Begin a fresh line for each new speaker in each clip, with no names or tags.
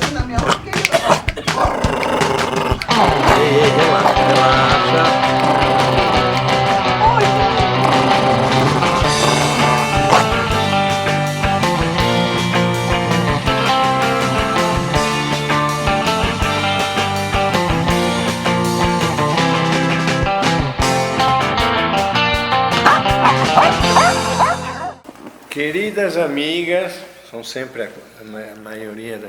aqui na minha roqueira.
Relaxa, relaxa. Queridas amigas, são sempre a maioria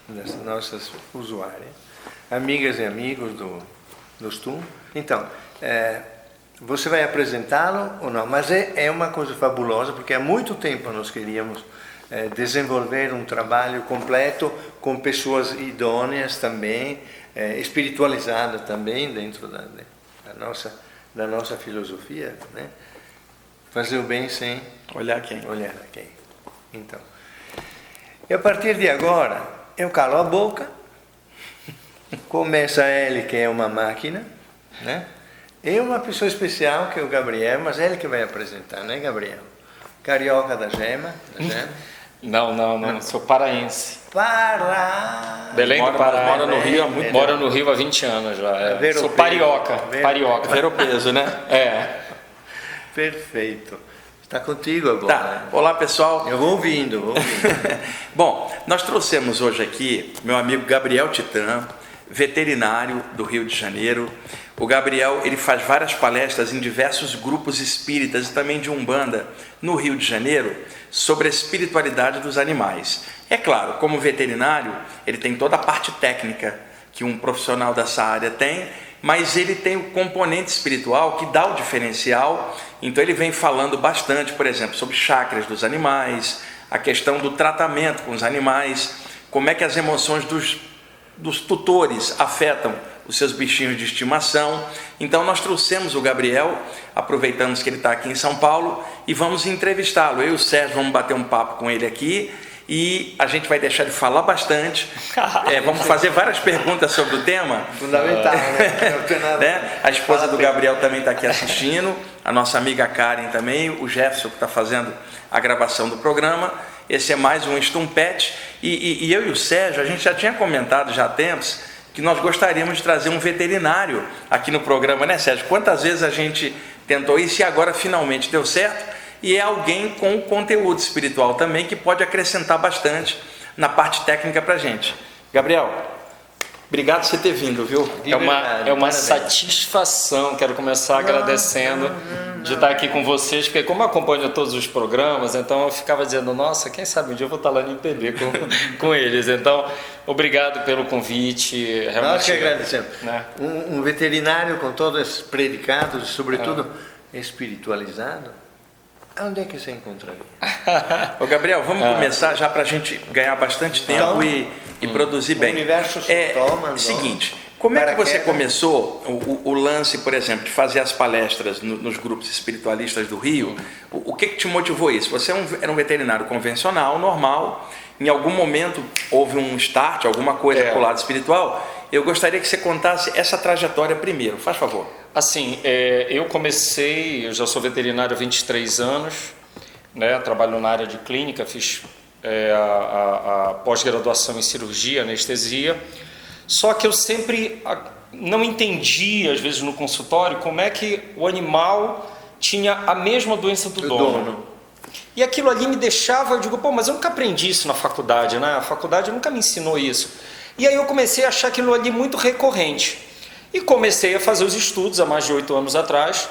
das nossas usuárias, amigas e amigos do STUM. Então, você vai apresentá-lo ou não? Mas é uma coisa fabulosa, porque há muito tempo nós queríamos desenvolver um trabalho completo com pessoas idôneas também, espiritualizadas também dentro da nossa filosofia, né? Fazer o bem sem
olhar quem.
Então, e a partir de agora, eu calo a boca, começa ele, que é uma máquina, né? E uma pessoa especial, que é o Gabriel, mas é ele que vai apresentar, né, Gabriel? Carioca da Gema.
Não, sou paraense. Belém do
Pará.
Mora no Rio há muito tempo. Moro no Rio há 20 anos já. Sou parioca.
Ver o peso, né?
Perfeito. Está contigo agora.
Tá. Olá, pessoal.
Eu vou ouvindo.
Bom, nós trouxemos hoje aqui meu amigo Gabriel Titã, veterinário do Rio de Janeiro. O Gabriel, ele faz várias palestras em diversos grupos espíritas e também de Umbanda no Rio de Janeiro sobre a espiritualidade dos animais. É claro, como veterinário, ele tem toda a parte técnica que um profissional dessa área tem, mas ele tem o componente espiritual que dá o diferencial. Então ele vem falando bastante, por exemplo, sobre chakras dos animais, a questão do tratamento com os animais, como é que as emoções dos tutores afetam os seus bichinhos de estimação. Então nós trouxemos o Gabriel, aproveitamos que ele está aqui em São Paulo, e vamos entrevistá-lo. Eu e o Sérgio vamos bater um papo com ele aqui, e a gente vai deixar ele falar bastante. Vamos fazer várias perguntas sobre o tema.
Fundamental, né?
A esposa do Gabriel também está aqui assistindo, a nossa amiga Karen também, o Jefferson, que está fazendo a gravação do programa. Esse é mais um Stumpet. E eu e o Sérgio, a gente já tinha comentado já há tempos que nós gostaríamos de trazer um veterinário aqui no programa, né, Sérgio? Quantas vezes a gente tentou isso e agora finalmente deu certo? E é alguém com conteúdo espiritual também que pode acrescentar bastante na parte técnica para a gente. Gabriel, obrigado por você ter vindo, viu?
É uma satisfação, quero começar agradecendo de estar aqui com vocês, porque como eu acompanho todos os programas, então eu ficava dizendo, nossa, quem sabe um dia eu vou estar lá no IPB com eles. Então, obrigado pelo convite.
Nós que agradecemos.
Né?
Um veterinário com todos esses predicados, sobretudo espiritualizado, onde é que você encontraria?
Ô Gabriel, vamos começar já para a gente ganhar bastante tempo e produzir bem.
O universo
seguinte, como é que você começou o lance, por exemplo, de fazer as palestras nos grupos espiritualistas do Rio? O que te motivou isso? Você era um veterinário convencional, normal, em algum momento houve um start, alguma coisa para o lado espiritual. Eu gostaria que você contasse essa trajetória primeiro, faz favor.
Assim, eu já sou veterinário há 23 anos, né? Trabalho na área de clínica, fiz a pós-graduação em cirurgia, anestesia, só que eu sempre não entendi, às vezes no consultório, como é que o animal tinha a mesma doença do dono. E aquilo ali me deixava, eu digo, mas eu nunca aprendi isso na faculdade, né? A faculdade nunca me ensinou isso. E aí eu comecei a achar aquilo ali muito recorrente. E comecei a fazer os estudos há mais de 8 anos atrás,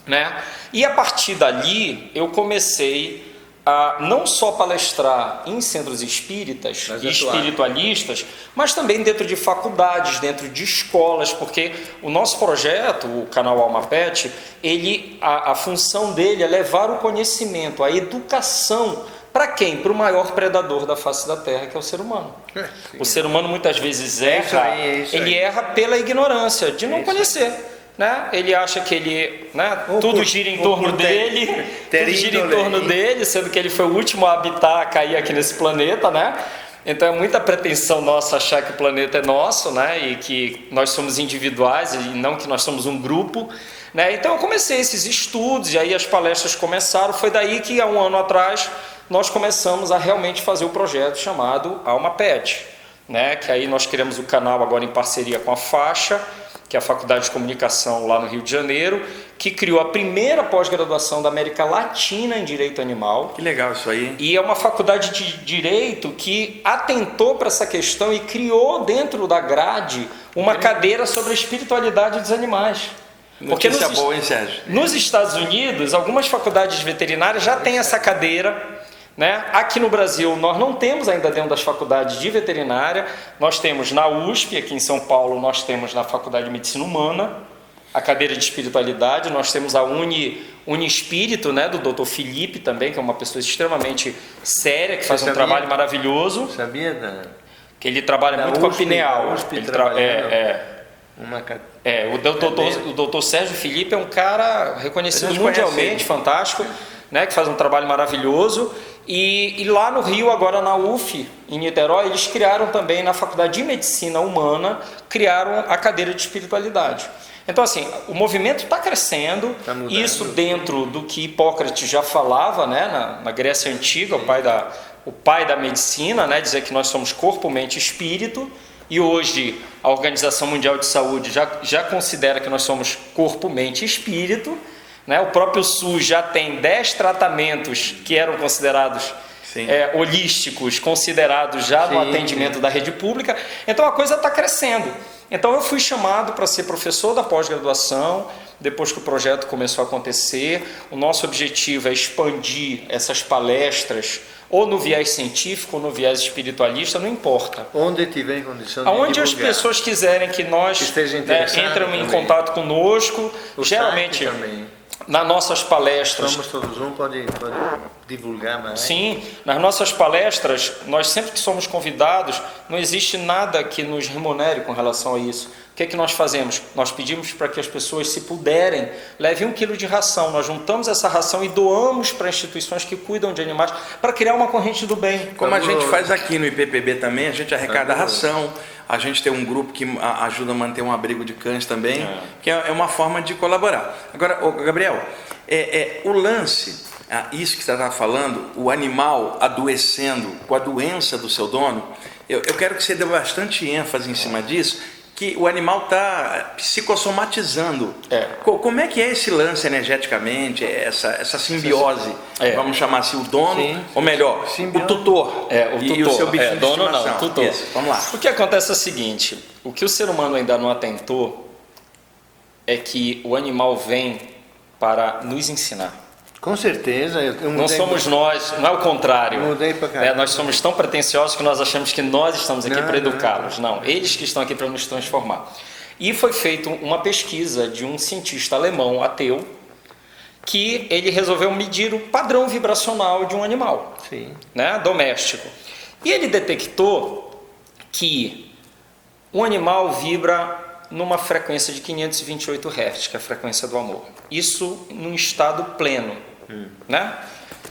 né? E a partir dali eu comecei a não só palestrar em centros espíritas e espiritualistas, mas também dentro de faculdades, dentro de escolas, porque o nosso projeto, o canal Alma Pet, a função dele é levar o conhecimento, a educação. Para quem? Para o maior predador da face da Terra, que é o ser humano. O ser humano muitas vezes erra, ele erra pela ignorância, de não conhecer. Né? Ele acha que tudo gira em torno dele, sendo que ele foi o último a habitar, a cair aqui nesse planeta, né? Então é muita pretensão nossa achar que o planeta é nosso, né? E que nós somos individuais e não que nós somos um grupo, né? Então eu comecei esses estudos e aí as palestras começaram. Foi daí que há 1 ano atrás nós começamos a realmente fazer o projeto chamado Alma Pet, né? Que aí nós criamos o canal agora em parceria com a Faixa, que é a Faculdade de Comunicação lá no Rio de Janeiro, que criou a primeira pós-graduação da América Latina em Direito Animal.
Que legal isso aí.
E é uma faculdade de Direito que atentou para essa questão e criou dentro da grade uma cadeira sobre a espiritualidade dos animais. Porque
Notícia boa, hein, Sérgio?
nos Estados Unidos, algumas faculdades veterinárias já têm essa cadeira, né? Aqui no Brasil, nós não temos ainda dentro das faculdades de veterinária. Nós temos na USP, aqui em São Paulo, nós temos na Faculdade de Medicina Humana a cadeira de espiritualidade. Nós temos a Uniespírito, né, do Dr. Felipe também, que é uma pessoa extremamente séria, que faz um trabalho maravilhoso.
Sabia
Que ele trabalha muito com a pineal. O doutor Sérgio Felipe é um cara reconhecido mundialmente, fantástico, né, que faz um trabalho maravilhoso. E lá no Rio, agora na UF, em Niterói, eles criaram também, na Faculdade de Medicina Humana, criaram a cadeira de espiritualidade. Então, assim, o movimento está crescendo, isso dentro do que Hipócrates já falava, né, na Grécia Antiga, o pai da medicina, né, dizer que nós somos corpo, mente e espírito. E hoje a Organização Mundial de Saúde já considera que nós somos corpo, mente e espírito, né? O próprio SUS já tem 10 tratamentos que eram considerados holísticos, considerados já no atendimento da rede pública. Então a coisa está crescendo. Então eu fui chamado para ser professor da pós-graduação, depois que o projeto começou a acontecer. O nosso objetivo é expandir essas palestras ou no viés científico ou no viés espiritualista, não importa.
Onde tiver condição de
aonde
divulgar.
As pessoas quiserem que nós entram em contato conosco, geralmente nas nossas palestras.
Somos todos pode divulgar mais.
Sim, nas nossas palestras, nós sempre que somos convidados, não existe nada que nos remunere com relação a isso. O que é que nós fazemos? Nós pedimos para que as pessoas, se puderem, levem 1 quilo de ração. Nós juntamos essa ração e doamos para instituições que cuidam de animais, para criar uma corrente do bem.
Como a gente faz aqui no IPPB também, a gente arrecada ração, a gente tem um grupo que ajuda a manter um abrigo de cães também, que é uma forma de colaborar. Agora, Gabriel, o lance, isso que você estava falando, o animal adoecendo com a doença do seu dono, eu quero que você dê bastante ênfase em cima disso, que o animal está psicossomatizando. Como é que é esse lance energeticamente, essa simbiose? Vamos chamar assim, o dono, ou melhor, o tutor. E o seu bichinho de
dono
estimação.
não, tutor.
Isso, vamos lá.
O que acontece é o seguinte, o que o ser humano ainda não atentou é que o animal vem para nos ensinar.
Com certeza.
Não somos nós, não é o contrário.
Mudei pra cá.
Nós somos tão pretensiosos que nós achamos que nós estamos aqui para educá-los. Não, eles que estão aqui para nos transformar. E foi feita uma pesquisa de um cientista alemão, ateu, que ele resolveu medir o padrão vibracional de um animal, né, doméstico. E ele detectou que um animal vibra numa frequência de 528 Hz, que é a frequência do amor. Isso num estado pleno, né?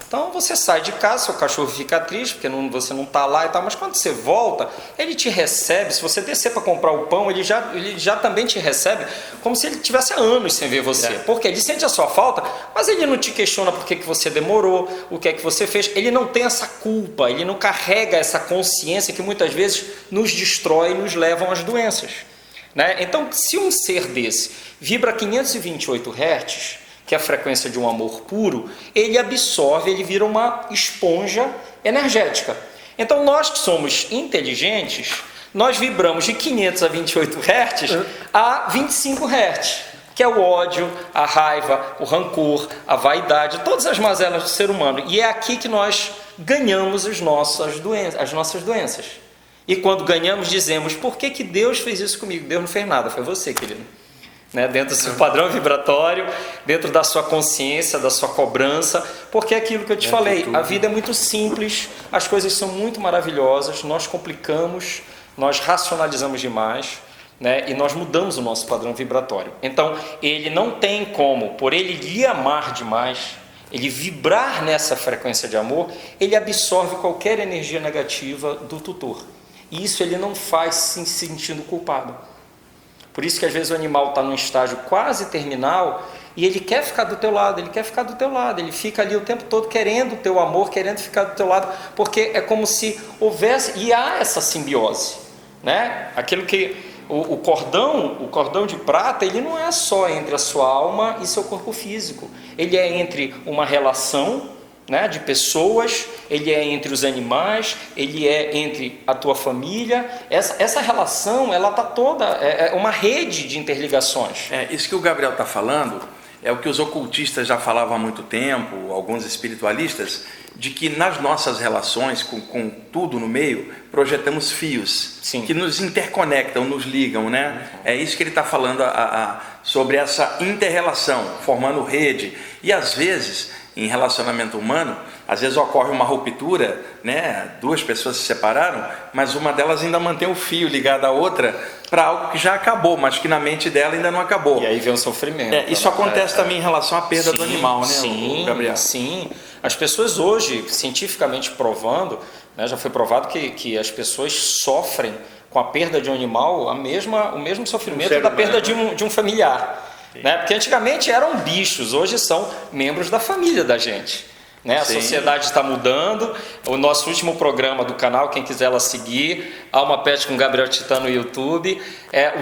Então você sai de casa, seu cachorro fica triste porque você não está lá e tal, mas quando você volta, ele te recebe. Se você descer para comprar o pão, ele já também te recebe como se ele tivesse anos sem ver você. Porque ele sente a sua falta, mas ele não te questiona por que você demorou, o que é que você fez. Ele não tem essa culpa, ele não carrega essa consciência que muitas vezes nos destrói e nos levam às doenças. Né? Então, se um ser desse vibra 528 Hz, que é a frequência de um amor puro, ele absorve, ele vira uma esponja energética. Então, nós que somos inteligentes, nós vibramos de 500 a 28 Hz a 25 Hz, que é o ódio, a raiva, o rancor, a vaidade, todas as mazelas do ser humano. E é aqui que nós ganhamos as nossas doenças. E quando ganhamos, dizemos, por que Deus fez isso comigo? Deus não fez nada, foi você, querido. Né? Dentro do seu padrão vibratório, dentro da sua consciência, da sua cobrança, porque é aquilo que eu te falei, a vida é muito simples, as coisas são muito maravilhosas, nós complicamos, nós racionalizamos demais, né? E nós mudamos o nosso padrão vibratório. Então, ele não tem como, por ele lhe amar demais, ele vibrar nessa frequência de amor, ele absorve qualquer energia negativa do tutor. E isso ele não faz se sentindo culpado. Por isso que às vezes o animal está num estágio quase terminal e ele quer ficar do teu lado, ele fica ali o tempo todo querendo o teu amor, querendo ficar do teu lado, porque é como se houvesse, e há essa simbiose. né? Aquilo que o cordão de prata, ele não é só entre a sua alma e seu corpo físico. Ele é entre uma relação, né, de pessoas, ele é entre os animais, ele é entre a tua família. Essa relação, ela está toda, é uma rede de interligações.
Isso que o Gabriel está falando é o que os ocultistas já falavam há muito tempo, alguns espiritualistas, de que nas nossas relações com tudo no meio, projetamos fios. Sim. Que nos interconectam, nos ligam, né? É isso que ele está falando sobre essa inter-relação, formando rede. E às vezes, em relacionamento humano, às vezes ocorre uma ruptura, né? Duas pessoas se separaram, mas uma delas ainda mantém o fio ligado à outra para algo que já acabou, mas que na mente dela ainda não acabou.
E aí vem o sofrimento.
Isso acontece também em relação à perda do animal, né, Gabriel?
Sim. As pessoas hoje, cientificamente provando, né, já foi provado que as pessoas sofrem com a perda de um animal o mesmo sofrimento da perda de um familiar. Né? Porque antigamente eram bichos, hoje são membros da família da gente. Né? A sociedade está mudando. O nosso último programa do canal, quem quiser lá seguir, Alma Pet com Gabriel Titã no YouTube.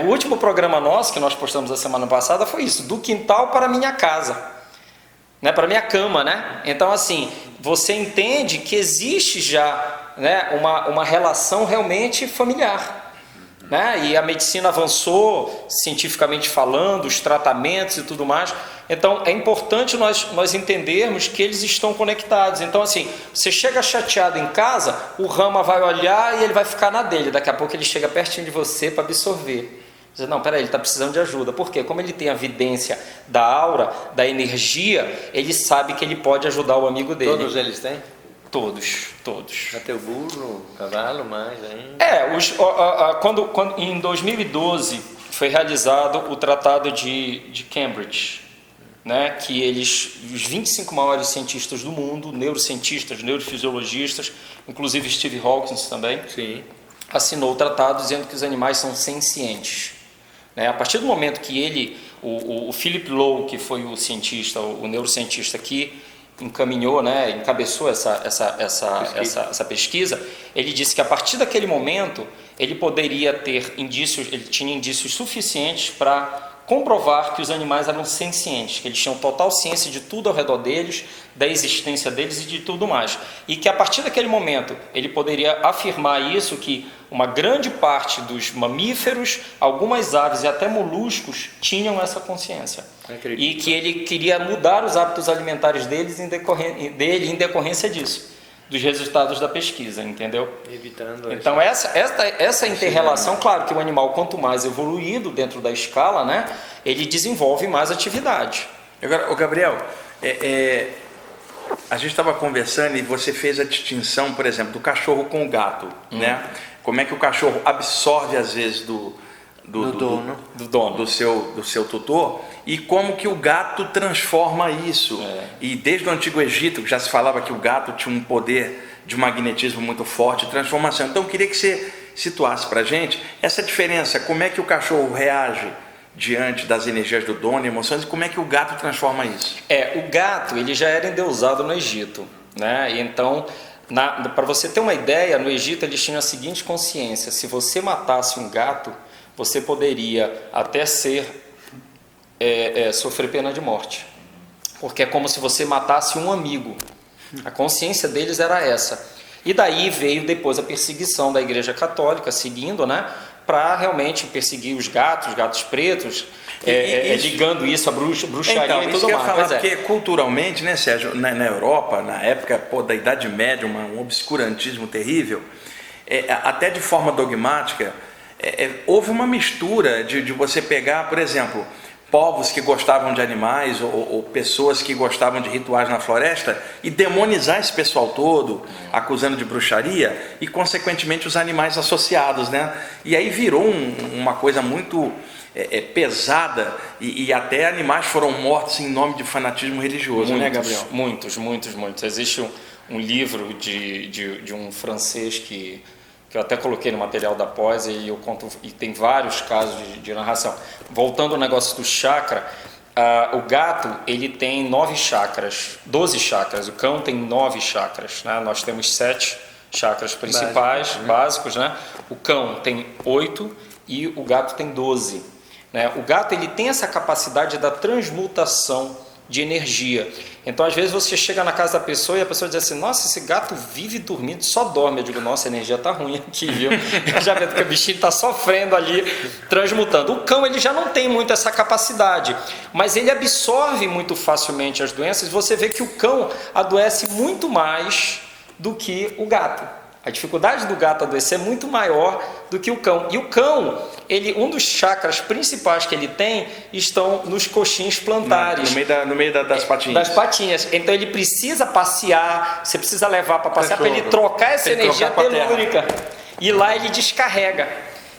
O último programa nosso, que nós postamos a semana passada, foi isso: do quintal para a minha casa, né? Para a minha cama, né? Então, assim, você entende que existe já, né, uma relação realmente familiar. Né? E a medicina avançou, cientificamente falando, os tratamentos e tudo mais. Então, é importante nós entendermos que eles estão conectados. Então, assim, você chega chateado em casa, o Rama vai olhar e ele vai ficar na dele. Daqui a pouco ele chega pertinho de você para absorver. Você diz, não, peraí, ele está precisando de ajuda. Por quê? Como ele tem a vidência da aura, da energia, ele sabe que ele pode ajudar o amigo dele.
Todos eles têm?
Todos.
Até o burro, o cavalo, mais ainda.
Quando em 2012 foi realizado o Tratado de Cambridge, né, que os 25 maiores cientistas do mundo, neurocientistas, neurofisiologistas, inclusive Steve Hawkins também, assinou o tratado dizendo que os animais são sencientes. Né? A partir do momento que o Philip Lowe, que foi o cientista, o neurocientista que encaminhou, né, encabeçou essa pesquisa, ele disse que a partir daquele momento ele poderia ter indícios, ele tinha indícios suficientes para comprovar que os animais eram sencientes, que eles tinham total ciência de tudo ao redor deles, da existência deles e de tudo mais. E que a partir daquele momento ele poderia afirmar isso, que uma grande parte dos mamíferos, algumas aves e até moluscos tinham essa consciência. E que ele queria mudar os hábitos alimentares deles em decorrência disso, dos resultados da pesquisa, entendeu? Então essa inter-relação, claro que o animal, quanto mais evoluído dentro da escala, né, ele desenvolve mais atividade.
Agora, o Gabriel, a gente estava conversando e você fez a distinção, por exemplo, do cachorro com o gato, né? Como é que o cachorro absorve às vezes do dono, do seu tutor, e como que o gato transforma isso. E desde o Antigo Egito já se falava que o gato tinha um poder de magnetismo muito forte, transformação. Então eu queria que você situasse para a gente essa diferença, como é que o cachorro reage diante das energias do dono, emoções, e como é que o gato transforma isso.
O gato, ele já era endeusado no Egito, né? E então, para você ter uma ideia, no Egito eles tinham a seguinte consciência: se você matasse um gato, você poderia até sofrer pena de morte, porque é como se você matasse um amigo. A consciência deles era essa. E daí veio depois a perseguição da Igreja Católica, seguindo, né, para realmente perseguir os gatos pretos, ligando isso à bruxaria
então,
e tudo
isso que eu ia
mais.
falar, porque culturalmente, né, Sérgio, na Europa, na época da Idade Média, um obscurantismo terrível, até de forma dogmática, houve uma mistura de você pegar, por exemplo, povos que gostavam de animais ou pessoas que gostavam de rituais na floresta e demonizar esse pessoal todo, acusando de bruxaria, e consequentemente os animais associados, né? E aí virou uma coisa muito pesada, e até animais foram mortos em nome de fanatismo religioso, né, Gabriel?
Muitos. Existe um livro de um francês que eu até coloquei no material da pós, e eu conto, e tem vários casos de narração. Voltando ao negócio do chakra, o gato, ele tem 9 chakras, 12 chakras, o cão tem 9 chakras, né? Nós temos 7 chakras principais, básicos, né? O cão tem 8 e o gato tem 12. Né? O gato ele tem essa capacidade da transmutação de energia. Então, às vezes, você chega na casa da pessoa e a pessoa diz assim, nossa, esse gato vive dormindo, só dorme. Eu digo, nossa, a energia está ruim aqui, viu? Eu já vejo que o bichinho está sofrendo ali, transmutando. O cão ele já não tem muito essa capacidade, mas ele absorve muito facilmente as doenças. Você vê que o cão adoece muito mais do que o gato. A dificuldade do gato adoecer é muito maior do que o cão. E o cão, um dos chakras principais que ele tem estão nos coxins plantares.
No meio das patinhas.
Das patinhas. Então ele precisa passear, você precisa levar para passear para ele trocar essa energia telúrica. E lá ele descarrega.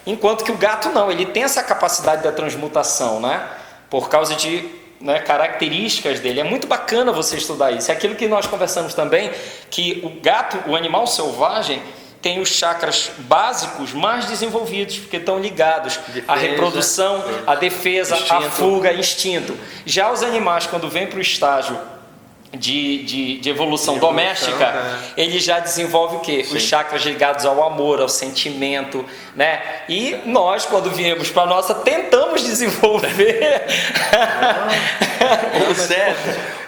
Enquanto que o gato não, ele tem essa capacidade da transmutação, né? Por causa de características dele. É muito bacana você estudar isso. É aquilo que nós conversamos também, que o gato, o animal selvagem, tem os chakras básicos mais desenvolvidos, porque estão ligados à reprodução, à defesa, à fuga, instinto. Já os animais, quando vêm para o estágio de evolução doméstica, ele já desenvolve o quê? Sim. Os chakras ligados ao amor, ao sentimento, né? E nós, quando viemos para a nossa, tentamos desenvolver.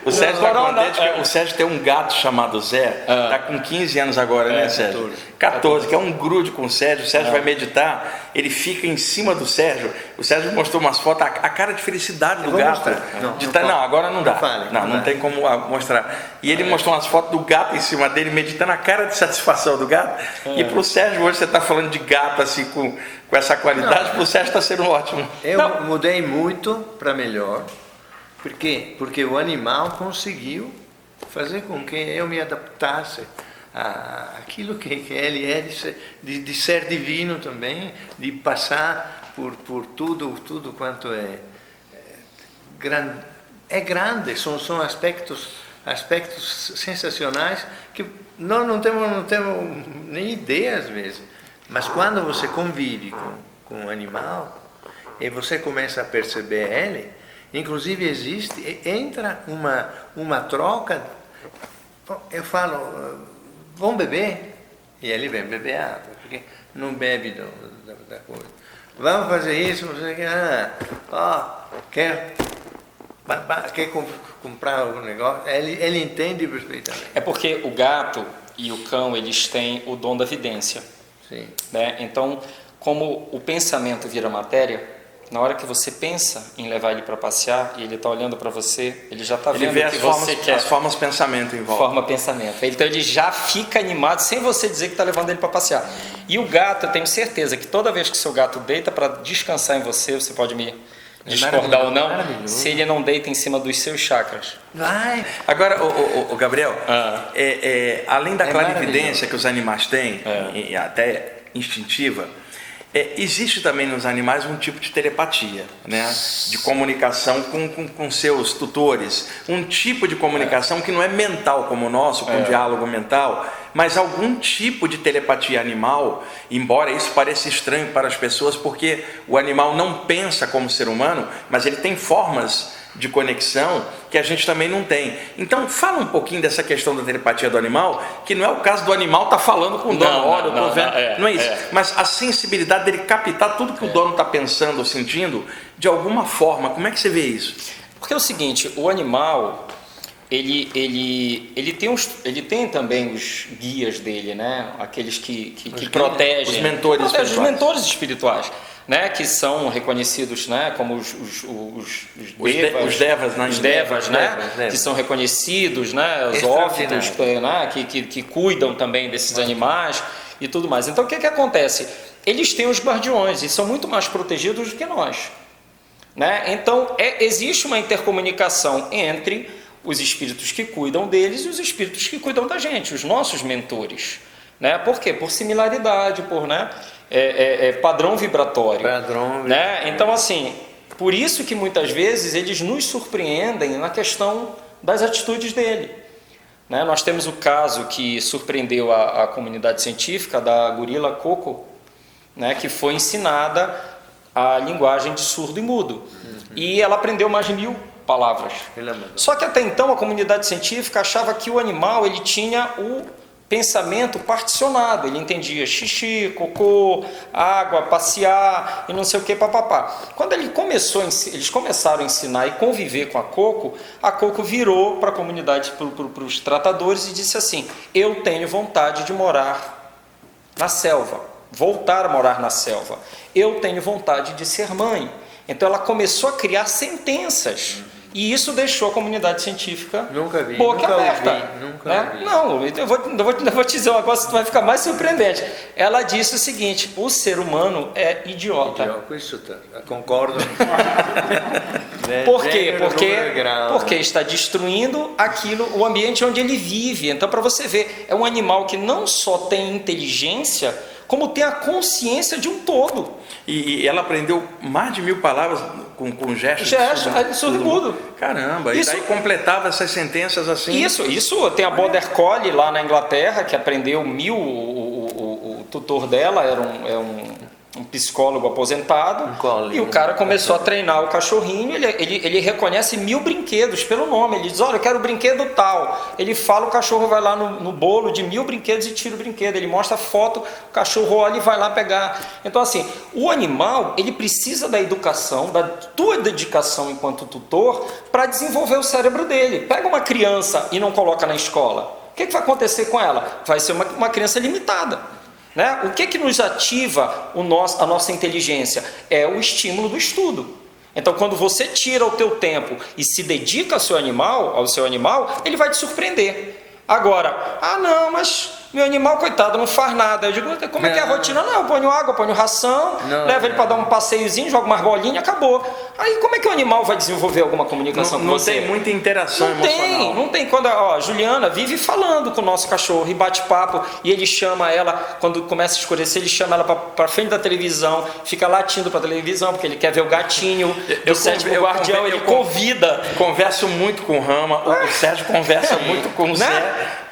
O Sérgio está contente que o Sérgio tem um gato chamado Zé, está com 15 anos agora, né, Sérgio? 14, que é um grude com o Sérgio vai meditar, ele fica em cima do Sérgio. O Sérgio mostrou umas fotos, a cara de felicidade do gato. Não, agora não dá. Não tem como mostrar. E ele mostrou umas fotos do gato em cima dele, meditando, a cara de satisfação do gato. E para o Sérgio, hoje você está falando de gato assim, com essa qualidade, para o Sérgio está sendo ótimo.
Eu mudei muito para melhor. Por quê? Porque o animal conseguiu fazer com que eu me adaptasse àquilo que ele é de ser divino também, de passar por tudo quanto é grande, são aspectos sensacionais que nós não temos nem ideia às vezes. Mas quando você convive com um animal e você começa a perceber ele, inclusive entra uma troca. Eu falo, vamos beber? E ele vem beber água, porque não bebe da coisa. Vamos fazer isso, você quer comprar algum negócio? Ele entende perfeitamente.
É porque o gato e o cão, eles têm o dom da vidência.
Sim.
Né? Então, como o pensamento vira matéria, na hora que você pensa em levar ele para passear e ele está olhando para você, ele já está vendo o que você quer.
As formas de pensamento em volta.
Forma pensamento. Então ele já fica animado sem você dizer que está levando ele para passear. E o gato, eu tenho certeza que toda vez que seu gato deita para descansar em você, você pode me discordar ou não, se ele não deita em cima dos seus chakras.
Vai.
Agora, o Gabriel, além da clarividência que os animais têm, e até instintiva, existe também nos animais um tipo de telepatia, né? De comunicação com seus tutores, um tipo de comunicação que não é mental como o nosso, com diálogo mental, mas algum tipo de telepatia animal, embora isso pareça estranho para as pessoas, porque o animal não pensa como ser humano, mas ele tem formas de conexão que a gente também não tem. Então fala um pouquinho dessa questão da telepatia do animal, que não é o caso do animal estar falando com o dono, olha, eu estou vendo, não é isso, mas a sensibilidade dele captar tudo que o dono está pensando ou sentindo, de alguma forma. Como é que você vê isso?
Porque é o seguinte, o animal, ele tem também os guias dele, né? Aqueles que protegem,
os mentores
espirituais. Né, que são reconhecidos, né, como os devas, né, que são reconhecidos, né, os ófitos, né, que cuidam também desses animais e tudo mais. Então o que acontece? Eles têm os guardiões e são muito mais protegidos do que nós, né? Então existe uma intercomunicação entre os espíritos que cuidam deles e os espíritos que cuidam da gente, os nossos mentores, né? Por quê? Por similaridade, por, né, padrão vibratório, né? Então assim, por isso que muitas vezes eles nos surpreendem na questão das atitudes dele, né? Nós temos o caso que surpreendeu a comunidade científica da gorila Coco, né, que foi ensinada a linguagem de surdo e mudo, e ela aprendeu mais de 1000 palavras. Só que até então a comunidade científica achava que o animal ele tinha pensamento particionado. Ele entendia xixi, cocô, água, passear e não sei o que, papapá. Quando eles começaram a ensinar e conviver com a Coco virou para a comunidade, para os tratadores e disse assim: eu tenho vontade de morar na selva, voltar a morar na selva. Eu tenho vontade de ser mãe. Então ela começou a criar sentenças. E isso deixou a comunidade científica boquiaberta. Nunca vi. Não, eu vou te dizer um negócio que vai ficar mais surpreendente. Ela disse o seguinte: o ser humano é idiota.
Isso concordo.
Por quê? Porque está destruindo o ambiente onde ele vive. Então, para você ver, é um animal que não só tem inteligência, como tem a consciência de um todo.
E ela aprendeu mais de 1000 palavras com gestos
surdo e mudo.
Caramba, e daí completava essas sentenças assim.
Isso tem a Border Collie lá na Inglaterra, que aprendeu 1000, o tutor dela era um psicólogo aposentado, e o cara começou a treinar o cachorrinho. Ele reconhece 1000 brinquedos pelo nome. Ele diz: olha, eu quero o brinquedo tal. Ele fala, o cachorro vai lá no bolo de 1000 brinquedos e tira o brinquedo. Ele mostra a foto, o cachorro olha e vai lá pegar. Então, assim, o animal, ele precisa da educação, da tua dedicação enquanto tutor, para desenvolver o cérebro dele. Pega uma criança e não coloca na escola, o que vai acontecer com ela? Vai ser uma criança limitada. Né? O que nos ativa a nossa inteligência? É o estímulo do estudo. Então, quando você tira o teu tempo e se dedica ao seu animal, ele vai te surpreender. Agora, não, mas meu animal, coitado, não faz nada. Eu digo: como é que é a rotina? Não, eu ponho água, ponho ração, levo ele para dar um passeiozinho, jogo umas bolinhas, acabou. Aí como é que o animal vai desenvolver alguma comunicação com você?
Não tem muita interação emocional.
Não tem. Quando a Juliana vive falando com o nosso cachorro e bate papo, e ele chama ela, quando começa a escurecer, ele chama ela para frente da televisão, fica latindo para a televisão, porque ele quer ver o gatinho do sétimo guardião, ele convida.
Converso muito com o Rama, o Sérgio conversa muito com o Zé,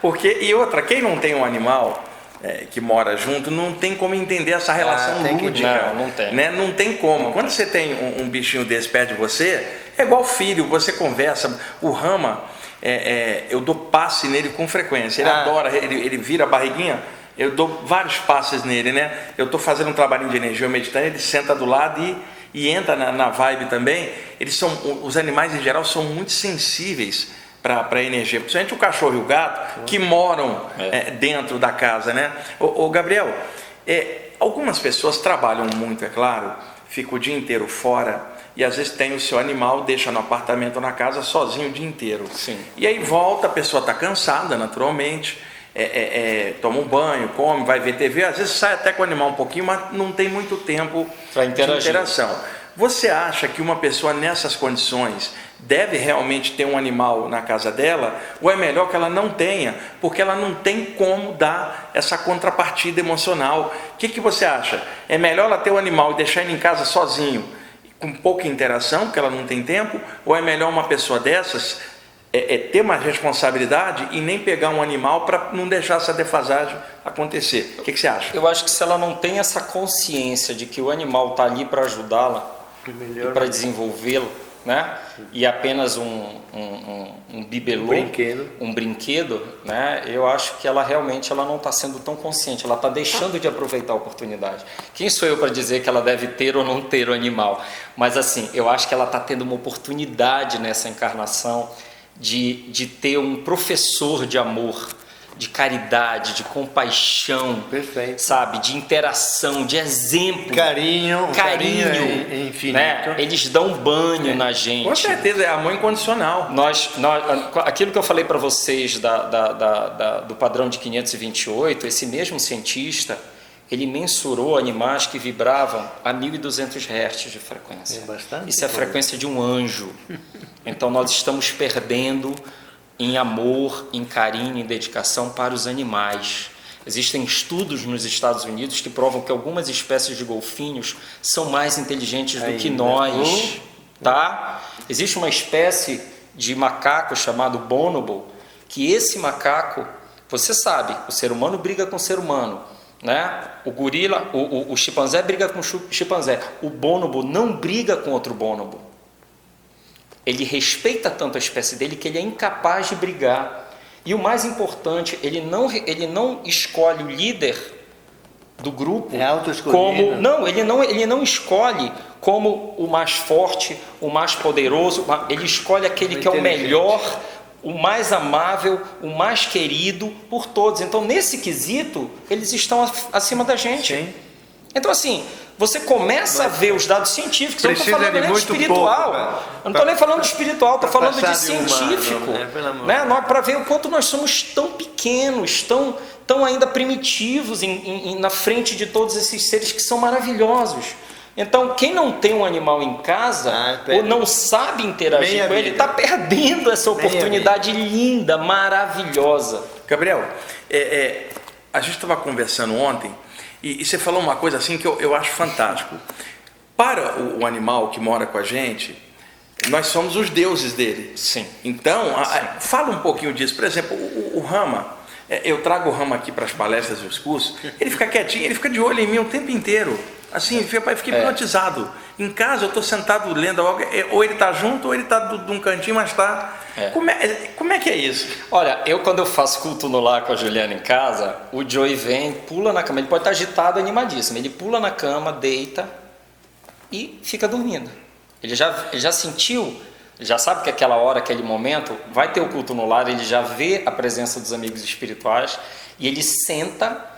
e outra, quem não tem um animal que mora junto, não tem como entender essa relação lúdica.
Não tem.
Né? Não tem como. Quando você tem um bichinho desse perto de você, é igual filho, você conversa. O Rama, eu dou passe nele com frequência. Ele adora, ele vira a barriguinha, eu dou vários passes nele, né? Eu estou fazendo um trabalhinho de energia meditando, ele senta do lado e entra na vibe também. Os animais em geral são muito sensíveis para a energia, principalmente o cachorro e o gato, que moram dentro da casa, né? Ô Gabriel, algumas pessoas trabalham muito, é claro, ficam o dia inteiro fora e às vezes tem o seu animal, deixa no apartamento ou na casa sozinho o dia inteiro.
Sim.
E aí volta, a pessoa está cansada naturalmente, toma um banho, come, vai ver TV, às vezes sai até com o animal um pouquinho, mas não tem muito tempo de interação. Você acha que uma pessoa nessas condições deve realmente ter um animal na casa dela, ou é melhor que ela não tenha, porque ela não tem como dar essa contrapartida emocional? O que você acha? É melhor ela ter um animal e deixar ele em casa sozinho, com pouca interação, porque ela não tem tempo, ou é melhor uma pessoa dessas ter mais responsabilidade e nem pegar um animal para não deixar essa defasagem acontecer? O que você acha?
Eu acho que se ela não tem essa consciência de que o animal está ali para ajudá-la e para desenvolvê-lo, né? E apenas um bibelô, um brinquedo, né? Eu acho que ela realmente não está sendo tão consciente, ela está deixando de aproveitar a oportunidade. Quem sou eu para dizer que ela deve ter ou não ter o animal? Mas assim, eu acho que ela está tendo uma oportunidade nessa encarnação de ter um professor de amor, de caridade, de compaixão,
perfeito,
sabe, de interação, de exemplo,
carinho infinito,
né? Eles dão banho na gente.
Com certeza, é amor incondicional.
Aquilo que eu falei para vocês do padrão de 528, esse mesmo cientista, ele mensurou animais que vibravam a 1200 Hz de frequência. Isso é a frequência de um anjo. Então nós estamos perdendo em amor, em carinho, em dedicação para os animais. Existem estudos nos Estados Unidos que provam que algumas espécies de golfinhos são mais inteligentes do que nós, tá? Existe uma espécie de macaco chamado bonobo, que esse macaco, você sabe, o ser humano briga com o ser humano, né? O gorila, o chimpanzé briga com o chimpanzé. O bonobo não briga com outro bonobo. Ele respeita tanto a espécie dele que ele é incapaz de brigar. E o mais importante, ele não escolhe o líder do grupo como ele não escolhe como o mais forte, o mais poderoso, ele escolhe aquele que é o melhor, o mais amável, o mais querido por todos. Então, nesse quesito, eles estão acima da gente.
Sim.
Então, assim, você começa a ver os dados científicos. Eu não estou falando nem do espiritual. Eu não estou nem falando de espiritual, estou falando de científico. Para ver o quanto nós somos tão pequenos, tão ainda primitivos na frente de todos esses seres que são maravilhosos. Então, quem não tem um animal em casa ou não sabe interagir com ele, está perdendo essa oportunidade linda, maravilhosa.
Gabriel, a gente estava conversando ontem e você falou uma coisa assim que eu acho fantástico. Para o animal que mora com a gente, nós somos os deuses dele.
Sim.
Então, fala um pouquinho disso. Por exemplo, o Rama, eu trago o Rama aqui para as palestras e os cursos, ele fica quietinho, ele fica de olho em mim o tempo inteiro. Assim, eu fiquei hipnotizado. Em casa eu estou sentado lendo algo, ou ele está junto, ou ele está de um cantinho, mas está... Como é que é isso?
Olha, quando eu faço culto no lar com a Juliana em casa, o Joey vem, pula na cama, ele pode estar agitado, animadíssimo, ele pula na cama, deita e fica dormindo. Ele já sentiu, já sabe que aquela hora, aquele momento, vai ter o culto no lar, ele já vê a presença dos amigos espirituais e ele senta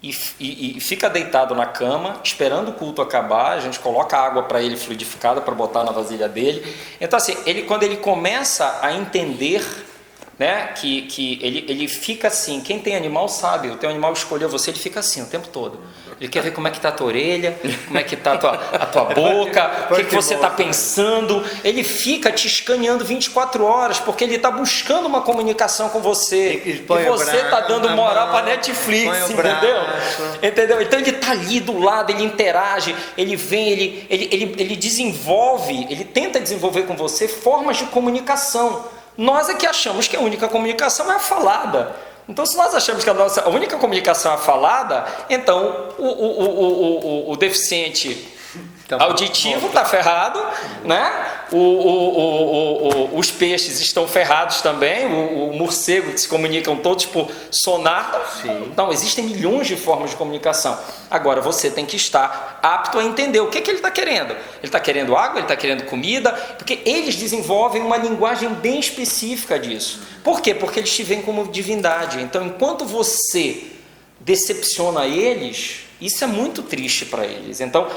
e fica deitado na cama, esperando o culto acabar. A gente coloca água para ele fluidificada para botar na vasilha dele. Então, assim, quando ele começa a entender, né, que ele fica assim, quem tem animal sabe, o teu animal escolheu você, ele fica assim o tempo todo. Ele quer ver como é que está a tua orelha, como é que está a tua boca, o que você está pensando. Ele fica te escaneando 24 horas, porque ele está buscando uma comunicação com você. E você está dando moral para Netflix, entendeu? Então ele está ali do lado, ele interage, ele vem, ele desenvolve, ele tenta desenvolver com você formas de comunicação. Nós é que achamos que a única comunicação é a falada. Então, se nós achamos que a única comunicação é a falada, então o deficiente auditivo está ferrado, né? Os peixes estão ferrados também, o morcego, que se comunicam todos por sonar. Então, existem milhões de formas de comunicação. Agora, você tem que estar apto a entender o que ele está querendo. Ele está querendo água, ele está querendo comida, porque eles desenvolvem uma linguagem bem específica disso. Por quê? Porque eles te veem como divindade. Então, enquanto você decepciona eles, isso é muito triste para eles. Então,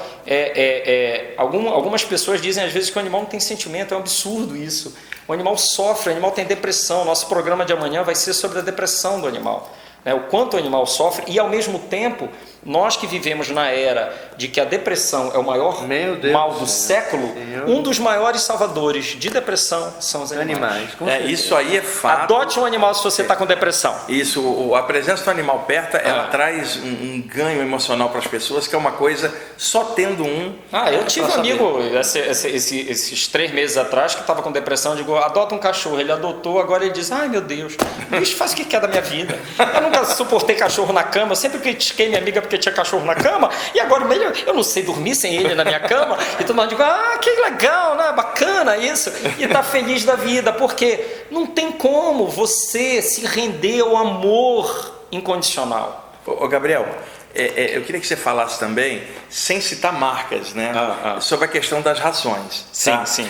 algumas pessoas dizem às vezes que o animal não tem sentimento. É um absurdo isso. O animal sofre, o animal tem depressão. Nosso programa de amanhã vai ser sobre a depressão do animal, né? O quanto o animal sofre. E ao mesmo tempo, nós que vivemos na era de que a depressão é o maior mal do século, um dos maiores salvadores de depressão são os animais.
Isso aí é fato.
Adote um animal se você está com depressão.
Isso, a presença do animal perto, ela traz um ganho emocional para as pessoas, que é uma coisa, só tendo um...
Eu tive um amigo esses 3 meses atrás que estava com depressão. Eu digo, adota um cachorro. Ele adotou, agora ele diz, ai meu Deus, o bicho faz o que quer da minha vida. Eu nunca suportei cachorro na cama, eu sempre critiquei minha amiga porque tinha cachorro na cama, e agora eu não sei dormir sem ele na minha cama, e todo mundo diz, que legal, né? Bacana isso, e tá feliz da vida, porque não tem como você se render ao amor incondicional.
Ô Gabriel, eu queria que você falasse também, sem citar marcas, né? Sobre a questão das rações.
Sim.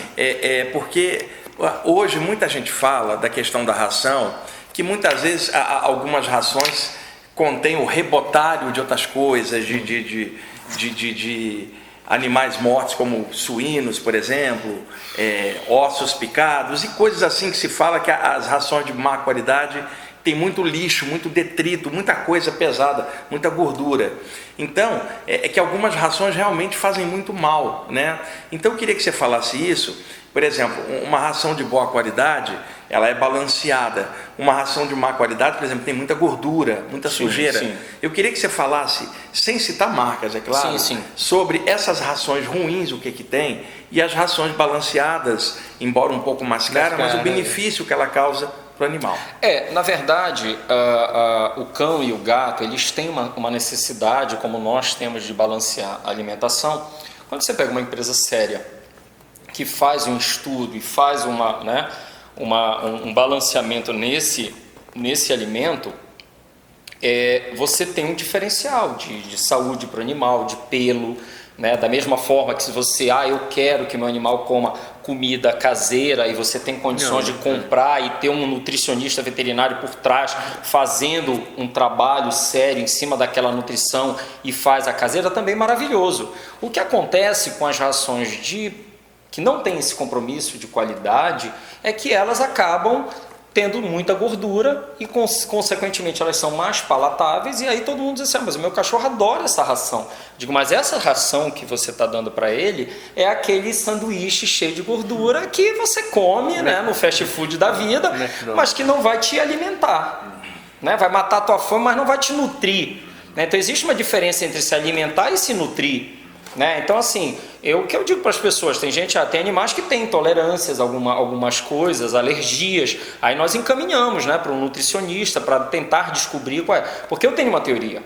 Porque hoje muita gente fala da questão da ração, que muitas vezes algumas rações contém o rebotário de outras coisas, de animais mortos, como suínos, por exemplo, ossos picados e coisas assim, que se fala que as rações de má qualidade tem muito lixo, muito detrito, muita coisa pesada, muita gordura. Então, que algumas rações realmente fazem muito mal, né? Então, eu queria que você falasse isso. Por exemplo, uma ração de boa qualidade, ela é balanceada. Uma ração de má qualidade, por exemplo, tem muita gordura, muita sujeira.
Sim.
Eu queria que você falasse, sem citar marcas, é claro, sobre essas rações ruins, o que tem, e as rações balanceadas, embora um pouco mais caras, mas o benefício que ela causa para o animal.
Na verdade, o cão e o gato, eles têm uma necessidade, como nós temos, de balancear a alimentação. Quando você pega uma empresa séria, que faz um estudo e faz um balanceamento nesse nesse alimento, você tem um diferencial de saúde para o animal, de pelo, né? Da mesma forma que se você, eu quero que meu animal coma comida caseira e você tem condições de comprar e ter um nutricionista veterinário por trás fazendo um trabalho sério em cima daquela nutrição e faz a caseira, também maravilhoso. O que acontece com as rações que não tem esse compromisso de qualidade é que elas acabam tendo muita gordura e, consequentemente, elas são mais palatáveis, e aí todo mundo diz assim, mas o meu cachorro adora essa ração. Digo, mas essa ração que você está dando para ele é aquele sanduíche cheio de gordura que você come, né, no fast food da vida, mas que não vai te alimentar, né? Vai matar a tua fome, mas não vai te nutrir, né? Então existe uma diferença entre se alimentar e se nutrir, né? Então, assim, o que eu digo para as pessoas, tem animais que têm intolerâncias a algumas coisas, alergias, aí nós encaminhamos, né, para um nutricionista para tentar descobrir qual é. Porque eu tenho uma teoria,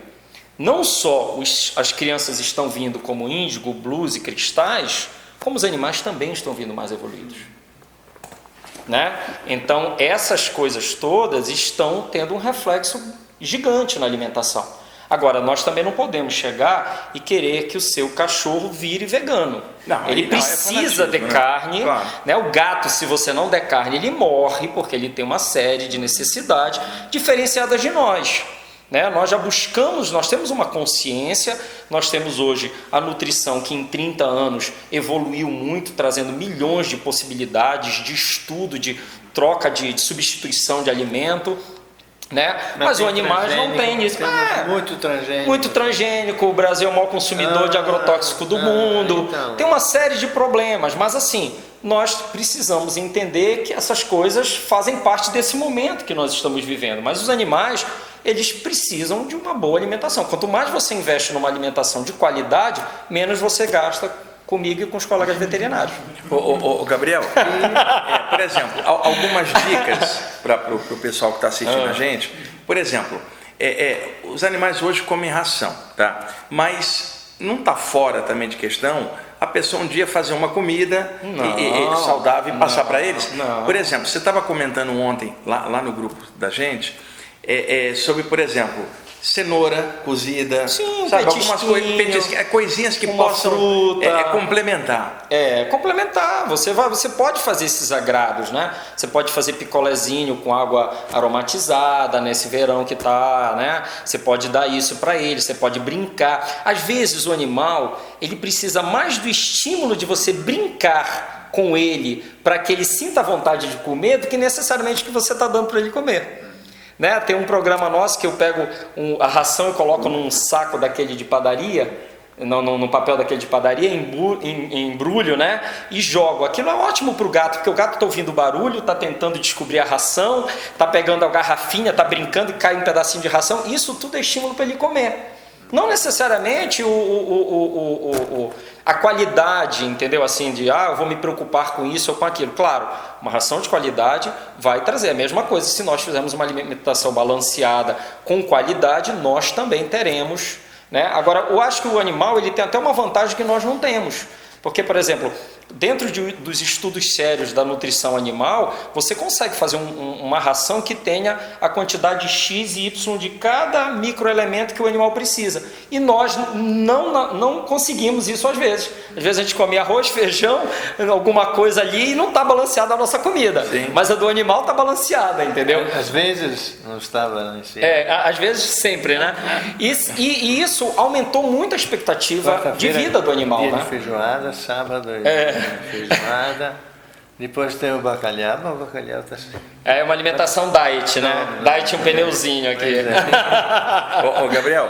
não só as crianças estão vindo como índigo, blues e cristais, como os animais também estão vindo mais evoluídos, né? Então essas coisas todas estão tendo um reflexo gigante na alimentação. Agora, nós também não podemos chegar e querer que o seu cachorro vire vegano. Ele precisa de carne, claro. Né? O gato, se você não der carne, ele morre, porque ele tem uma série de necessidades diferenciadas de nós. Né? Nós já buscamos, nós temos uma consciência, nós temos hoje a nutrição que em 30 anos evoluiu muito, trazendo milhões de possibilidades de estudo, de troca, de substituição de alimento. Né? Mas o animais não tem isso. Muito transgênico. O Brasil é o maior consumidor de agrotóxico do mundo. Então. Tem uma série de problemas, mas assim, nós precisamos entender que essas coisas fazem parte desse momento que nós estamos vivendo. Mas os animais, eles precisam de uma boa alimentação. Quanto mais você investe numa alimentação de qualidade, menos você gasta comigo e com os colegas veterinários.
Gabriel, por exemplo, algumas dicas para o pessoal que está assistindo a gente. Por exemplo, os animais hoje comem ração, tá? Mas não está fora também de questão a pessoa um dia fazer uma comida saudável e passar para eles. Não. Por exemplo, você estava comentando ontem lá no grupo da gente sobre, por exemplo, cenoura cozida,
sim,
sabe, algumas coisinhas que possam complementar.
Complementar. Você pode fazer esses agrados, né? Você pode fazer picolézinho com água aromatizada nesse verão que tá, né? Você pode dar isso para ele, você pode brincar. Às vezes o animal, ele precisa mais do estímulo de você brincar com ele para que ele sinta vontade de comer do que necessariamente que você está dando para ele comer. Né? Tem um programa nosso que eu pego a ração e coloco num saco daquele de padaria, no papel daquele de padaria, embrulho, né? E jogo. Aquilo é ótimo para o gato, porque o gato está ouvindo o barulho, está tentando descobrir a ração, está pegando a garrafinha, está brincando e cai um pedacinho de ração. Isso tudo é estímulo para ele comer. Não necessariamente a qualidade, entendeu? Assim, eu vou me preocupar com isso ou com aquilo. Claro, uma ração de qualidade vai trazer a mesma coisa. Se nós fizermos uma alimentação balanceada com qualidade, nós também teremos, né? Agora, eu acho que o animal ele tem até uma vantagem que nós não temos. Porque, por exemplo, dentro dos estudos sérios da nutrição animal, você consegue fazer uma ração que tenha a quantidade X e Y de cada microelemento que o animal precisa. E nós não conseguimos isso às vezes. Às vezes a gente come arroz, feijão, alguma coisa ali e não está balanceada a nossa comida. Sim. Mas a do animal está balanceada, entendeu?
Às vezes não está balanceada.
Às vezes sempre, né? E isso aumentou muito a expectativa de vida do animal,
dia
né?
De feijoada, sábado feijoada, depois tem o bacalhau, mas o bacalhau está sempre...
É uma alimentação diet, né? Diet um pneuzinho aqui.
Gabriel,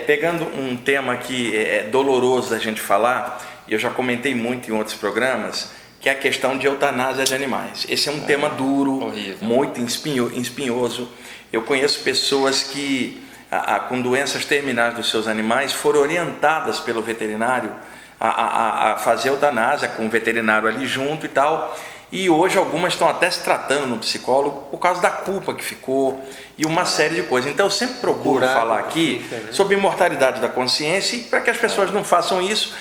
pegando um tema que é doloroso da gente falar, e eu já comentei muito em outros programas, que é a questão de eutanásia de animais. Esse é um tema duro, horrível, muito espinhoso. Eu conheço pessoas que, com doenças terminais dos seus animais, foram orientadas pelo veterinário a fazer eutanásia com o veterinário ali junto e tal, e hoje algumas estão até se tratando no psicólogo por causa da culpa que ficou e uma série de coisas. Então eu sempre procuro falar aqui sobre imortalidade da consciência, e para que as pessoas não façam isso,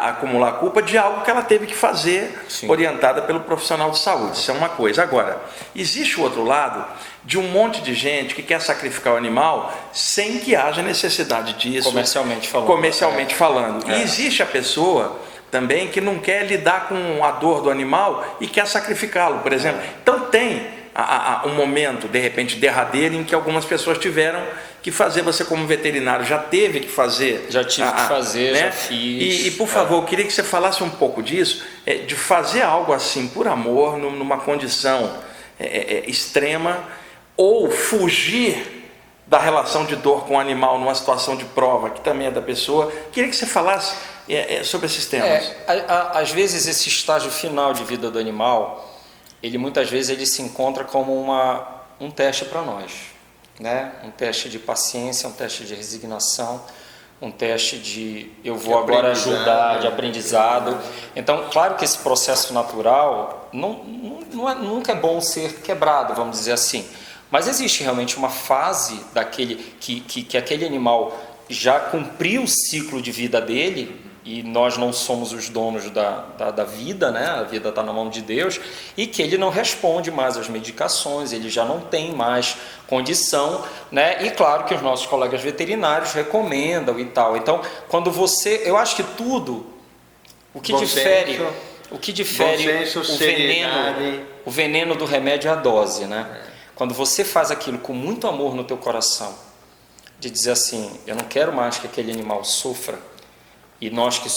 acumular culpa de algo que ela teve que fazer,
Sim.
orientada pelo profissional de saúde. Isso é uma coisa. Agora, existe o outro lado de um monte de gente que quer sacrificar o animal sem que haja necessidade disso.
Comercialmente falando.
E existe a pessoa também que não quer lidar com a dor do animal e quer sacrificá-lo, por exemplo. Então tem um momento, de repente, derradeiro, em que algumas pessoas tiveram que fazer. Você, como veterinário, já teve que fazer.
Já tive que fazer,
né?
Já fiz.
E por favor, eu queria que você falasse um pouco disso, de fazer algo assim por amor, numa condição extrema, ou fugir da relação de dor com o animal numa situação de prova, que também é da pessoa. Queria que você falasse sobre esses temas.
Às vezes esse estágio final de vida do animal, muitas vezes ele se encontra como um teste para nós, né? Um teste de paciência, um teste de resignação, um teste de eu vou agora ajudar, de aprendizado. Então, claro que esse processo natural nunca é bom ser quebrado, vamos dizer assim. Mas existe realmente uma fase daquele que aquele animal já cumpriu o ciclo de vida dele, e nós não somos os donos da vida, né? A vida está na mão de Deus, e que ele não responde mais às medicações, ele já não tem mais condição, né? E claro que os nossos colegas veterinários recomendam e tal. Então, quando eu acho que tudo, o que difere o veneno do remédio é a dose, né? Quando você faz aquilo com muito amor no teu coração, de dizer assim, eu não quero mais que aquele animal sofra, e nós que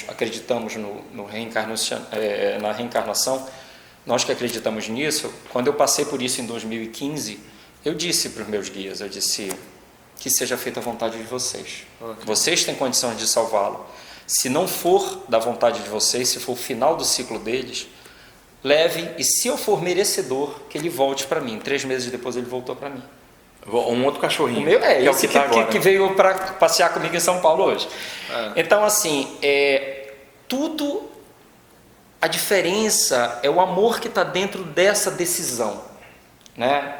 acreditamos na reencarnação, nós que acreditamos nisso, quando eu passei por isso em 2015, eu disse para os meus guias, eu disse, que seja feita a vontade de vocês. Okay. Vocês têm condições de salvá-lo. Se não for da vontade de vocês, se for o final do ciclo deles, leve, e se eu for merecedor, que ele volte para mim. 3 meses depois ele voltou para mim.
Um outro cachorrinho.
O meu
que é o que, tá agora.
Que veio para passear comigo em São Paulo hoje. Então, assim, tudo, a diferença é o amor que está dentro dessa decisão, né?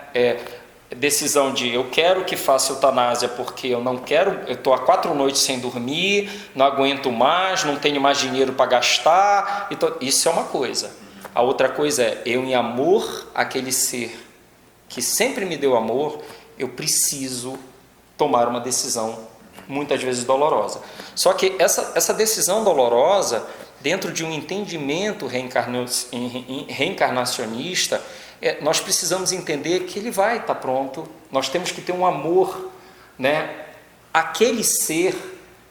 Decisão de eu quero que faça eutanásia porque eu não quero, eu estou há 4 noites sem dormir, não aguento mais, não tenho mais dinheiro para gastar. Então, isso é uma coisa. A outra coisa é, eu em amor àquele ser que sempre me deu amor, eu preciso tomar uma decisão, muitas vezes dolorosa. Só que essa decisão dolorosa, dentro de um entendimento reencarnacionista, nós precisamos entender que ele vai estar pronto, nós temos que ter um amor, né, àquele ser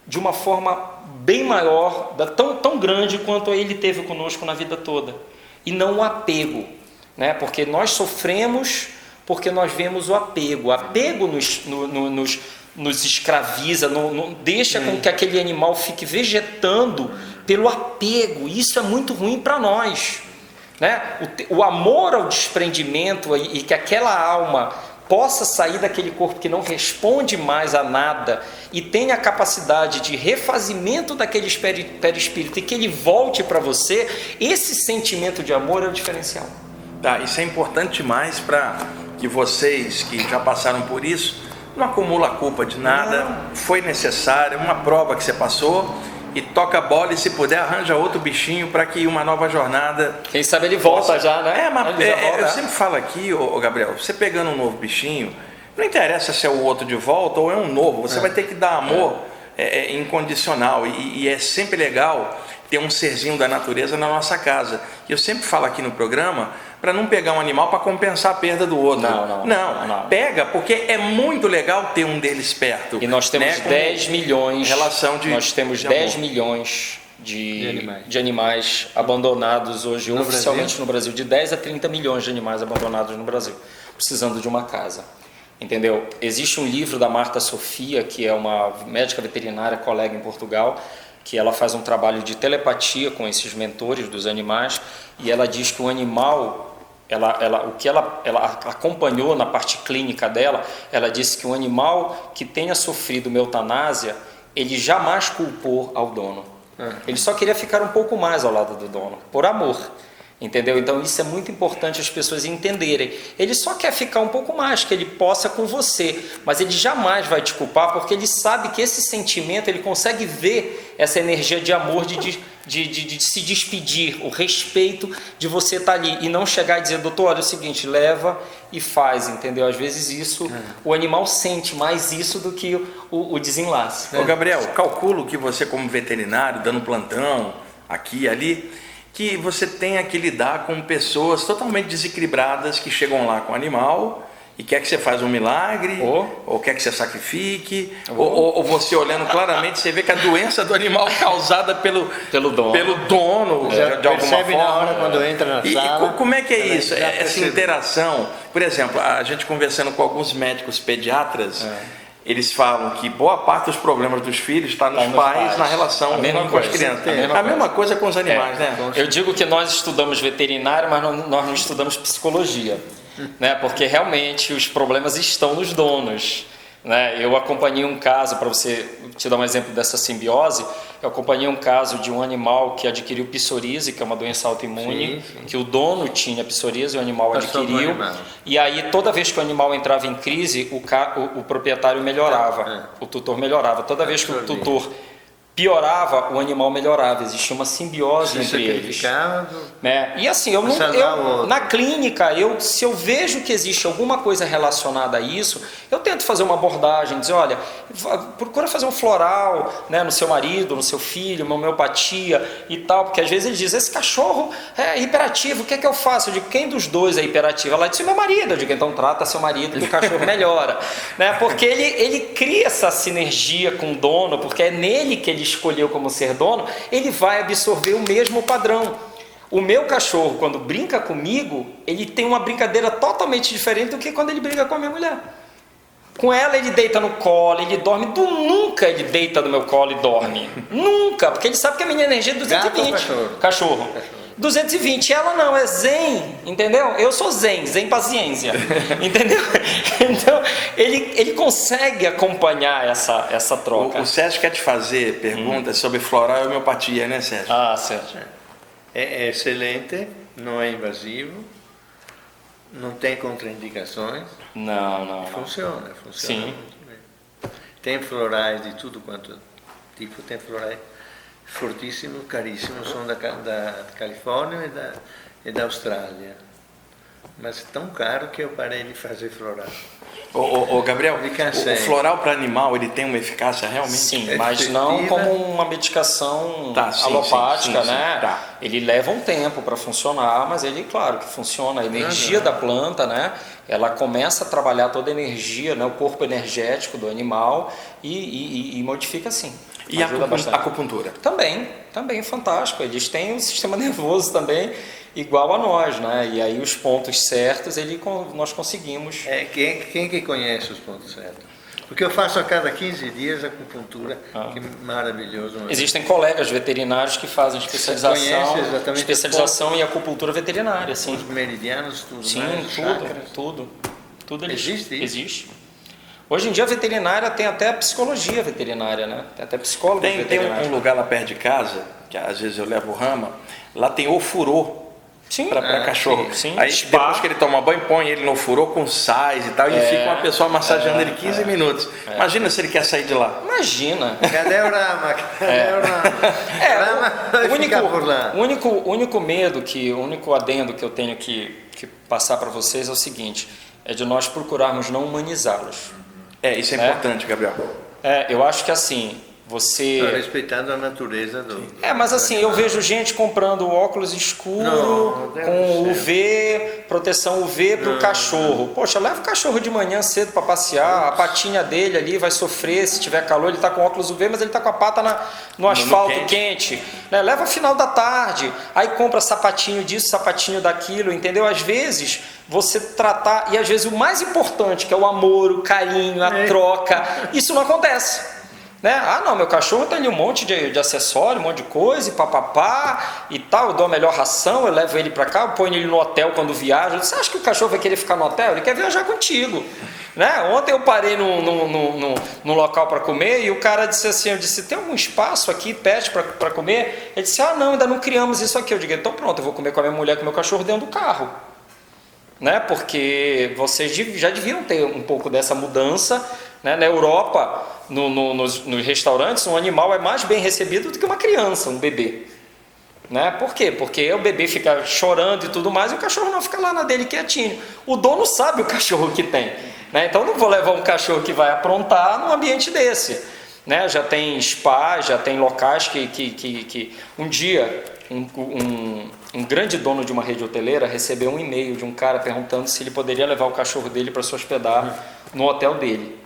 de uma forma bem maior, tão grande quanto ele teve conosco na vida toda, e não o apego, né, porque nós sofremos porque nós vemos o apego. O apego nos escraviza, não deixa com que aquele animal fique vegetando pelo apego. Isso é muito ruim para nós, né? O amor ao desprendimento e que aquela alma possa sair daquele corpo que não responde mais a nada e tenha a capacidade de refazimento daquele perispírito e que ele volte para você, esse sentimento de amor é o diferencial.
Tá, isso é importante demais para que vocês que já passaram por isso não acumulam a culpa de nada. Foi necessária uma prova que você passou, e toca a bola, e se puder arranja outro bichinho para que uma nova jornada,
quem sabe ele volta já, né?
Eu sempre falo aqui, Gabriel, você pegando um novo bichinho, não interessa se é o outro de volta ou é um novo, você vai ter que dar amor incondicional, e é sempre legal ter um serzinho da natureza na nossa casa. E eu sempre falo aqui no programa, para não pegar um animal para compensar a perda do outro. Não. Pega, porque é muito legal ter um deles perto.
E nós temos, né, 10 milhões. Nós temos 10 milhões de animais abandonados hoje, oficialmente no Brasil. De 10 a 30 milhões de animais abandonados no Brasil, precisando de uma casa. Entendeu? Existe um livro da Marta Sofia, que é uma médica veterinária, colega em Portugal, que ela faz um trabalho de telepatia com esses mentores dos animais, e ela diz que o animal, o que ela acompanhou na parte clínica dela, ela disse que um animal que tenha sofrido uma eutanásia, ele jamais culpou ao dono. Ele só queria ficar um pouco mais ao lado do dono, por amor. Entendeu? Então isso é muito importante as pessoas entenderem. Ele só quer ficar um pouco mais, que ele possa com você, mas ele jamais vai te culpar, porque ele sabe que esse sentimento, ele consegue ver essa energia de amor, de se despedir, o respeito de você estar ali, e não chegar e dizer, doutor, olha, é o seguinte, leva e faz, entendeu? Às vezes isso, o animal sente mais isso do que o desenlace.
Ô Gabriel, calculo que você como veterinário, dando plantão, aqui e ali, que você tenha que lidar com pessoas totalmente desequilibradas que chegam lá com o animal e quer que você faça um milagre, ou quer que você sacrifique, ou você olhando claramente, você vê que a doença do animal causada pelo dono de alguma forma.
Na hora quando entra na sala.
Como é que é isso? Essa interação? Por exemplo, a gente conversando com alguns médicos pediatras, eles falam que boa parte dos problemas dos filhos está nos pais, na relação com as crianças. A mesma coisa com os animais, né?
Eu digo que nós estudamos veterinário, mas nós não estudamos psicologia, né? Porque realmente os problemas estão nos donos. Né? Eu acompanhei um caso, para você te dar um exemplo dessa simbiose, eu acompanhei um caso de um animal que adquiriu psoríase, que é uma doença autoimune, que o dono tinha psoríase, o animal adquiriu, e aí toda vez que o animal entrava em crise, o proprietário melhorava, o tutor melhorava, toda vez que o tutor piorava, o animal melhorava, existia uma simbiose entre eles. Né? E assim, na clínica, se eu vejo que existe alguma coisa relacionada a isso, eu tento fazer uma abordagem, dizer, olha, procura fazer um floral, né, no seu marido, no seu filho, uma homeopatia e tal, porque às vezes ele diz, esse cachorro é hiperativo, o que é que eu faço? Eu digo, quem dos dois é hiperativo? Ela disse, meu marido. Eu digo, então trata seu marido que o cachorro melhora. Né? Porque ele cria essa sinergia com o dono, porque é nele que ele escolheu como ser dono, ele vai absorver o mesmo padrão. O meu cachorro, quando brinca comigo, ele tem uma brincadeira totalmente diferente do que quando ele brinca com a minha mulher. Com ela ele deita no colo, ele dorme, nunca ele deita no meu colo e dorme. Nunca, porque ele sabe que a minha energia é 220. Cachorro. 220, ela não, é zen, entendeu? Eu sou zen paciência, entendeu? Então, ele consegue acompanhar essa troca.
O Sérgio quer te fazer perguntas sobre floral e homeopatia, né, Sérgio?
Sérgio.
É excelente, não é invasivo, não tem contraindicações.
Não.
Funciona
Sim.
muito bem. Tem florais de tudo quanto tipo, tem florais fortíssimos, caríssimos, são da Califórnia e da Austrália. Mas é tão caro que eu parei de fazer floral.
Ô Gabriel, o floral para animal, ele tem uma eficácia realmente?
Sim, mas não como uma medicação alopática, né? Ele leva um tempo para funcionar, mas ele, claro, que funciona. A energia da planta, né? Ela começa a trabalhar toda a energia, né? O corpo energético do animal e modifica sim.
E a acupuntura?
Também fantástico. Eles têm um sistema nervoso também igual a nós, né? E aí os pontos certos nós conseguimos.
Quem que conhece os pontos certos? Porque eu faço a cada 15 dias acupuntura, que maravilhoso.
Existem colegas veterinários que fazem especialização em acupuntura veterinária, sim.
Os meridianos, tudo.
Sim, tudo
Existe.
Hoje em dia a veterinária tem até a psicologia veterinária, né? Tem até psicólogo veterinário.
Tem um lugar lá perto de casa, que às vezes eu levo o Rama, lá tem ofurô. Para cachorro.
Sim.
Aí depois que ele toma banho, põe ele no ofurô com sais e tal, e fica uma pessoa massageando ele 15 minutos. Imagina se ele quer sair de lá.
Imagina.
Cadê o Rama?
O único medo, o único adendo que eu tenho que passar para vocês é o seguinte, é de nós procurarmos não humanizá-los.
Isso é importante, Gabriel.
Eu acho que assim,
respeitando a natureza do...
mas assim, eu vejo gente comprando óculos escuro com UV, proteção UV para o cachorro. Poxa, leva o cachorro de manhã cedo para passear, a patinha dele ali vai sofrer, se tiver calor, ele está com óculos UV, mas ele está com a pata no asfalto quente. Né? Leva final da tarde, aí compra sapatinho disso, sapatinho daquilo, entendeu? Às vezes, você tratar, e às vezes o mais importante, que é o amor, o carinho, a troca, isso não acontece. Né? Não, meu cachorro tem ali um monte de acessório, um monte de coisa, e papapá e tal, eu dou a melhor ração, eu levo ele para cá, eu ponho ele no hotel quando viaja. Você acha que o cachorro vai querer ficar no hotel? Ele quer viajar contigo, Né? Ontem eu parei num local para comer e o cara disse assim, eu disse, tem algum espaço aqui, pet para comer? Ele disse, não, ainda não criamos isso aqui. Eu digo, então pronto, eu vou comer com a minha mulher e com o meu cachorro dentro do carro. Né? Porque vocês já deviam ter um pouco dessa mudança. Né? Na Europa, nos restaurantes, um animal é mais bem recebido do que uma criança, um bebê. Né? Por quê? Porque o bebê fica chorando e tudo mais e o cachorro não fica lá na dele quietinho. O dono sabe o cachorro que tem. Né? Então não vou levar um cachorro que vai aprontar num ambiente desse. Né? Já tem spa, já tem locais que um dia um grande dono de uma rede hoteleira recebeu um e-mail de um cara perguntando se ele poderia levar o cachorro dele para se hospedar no hotel dele.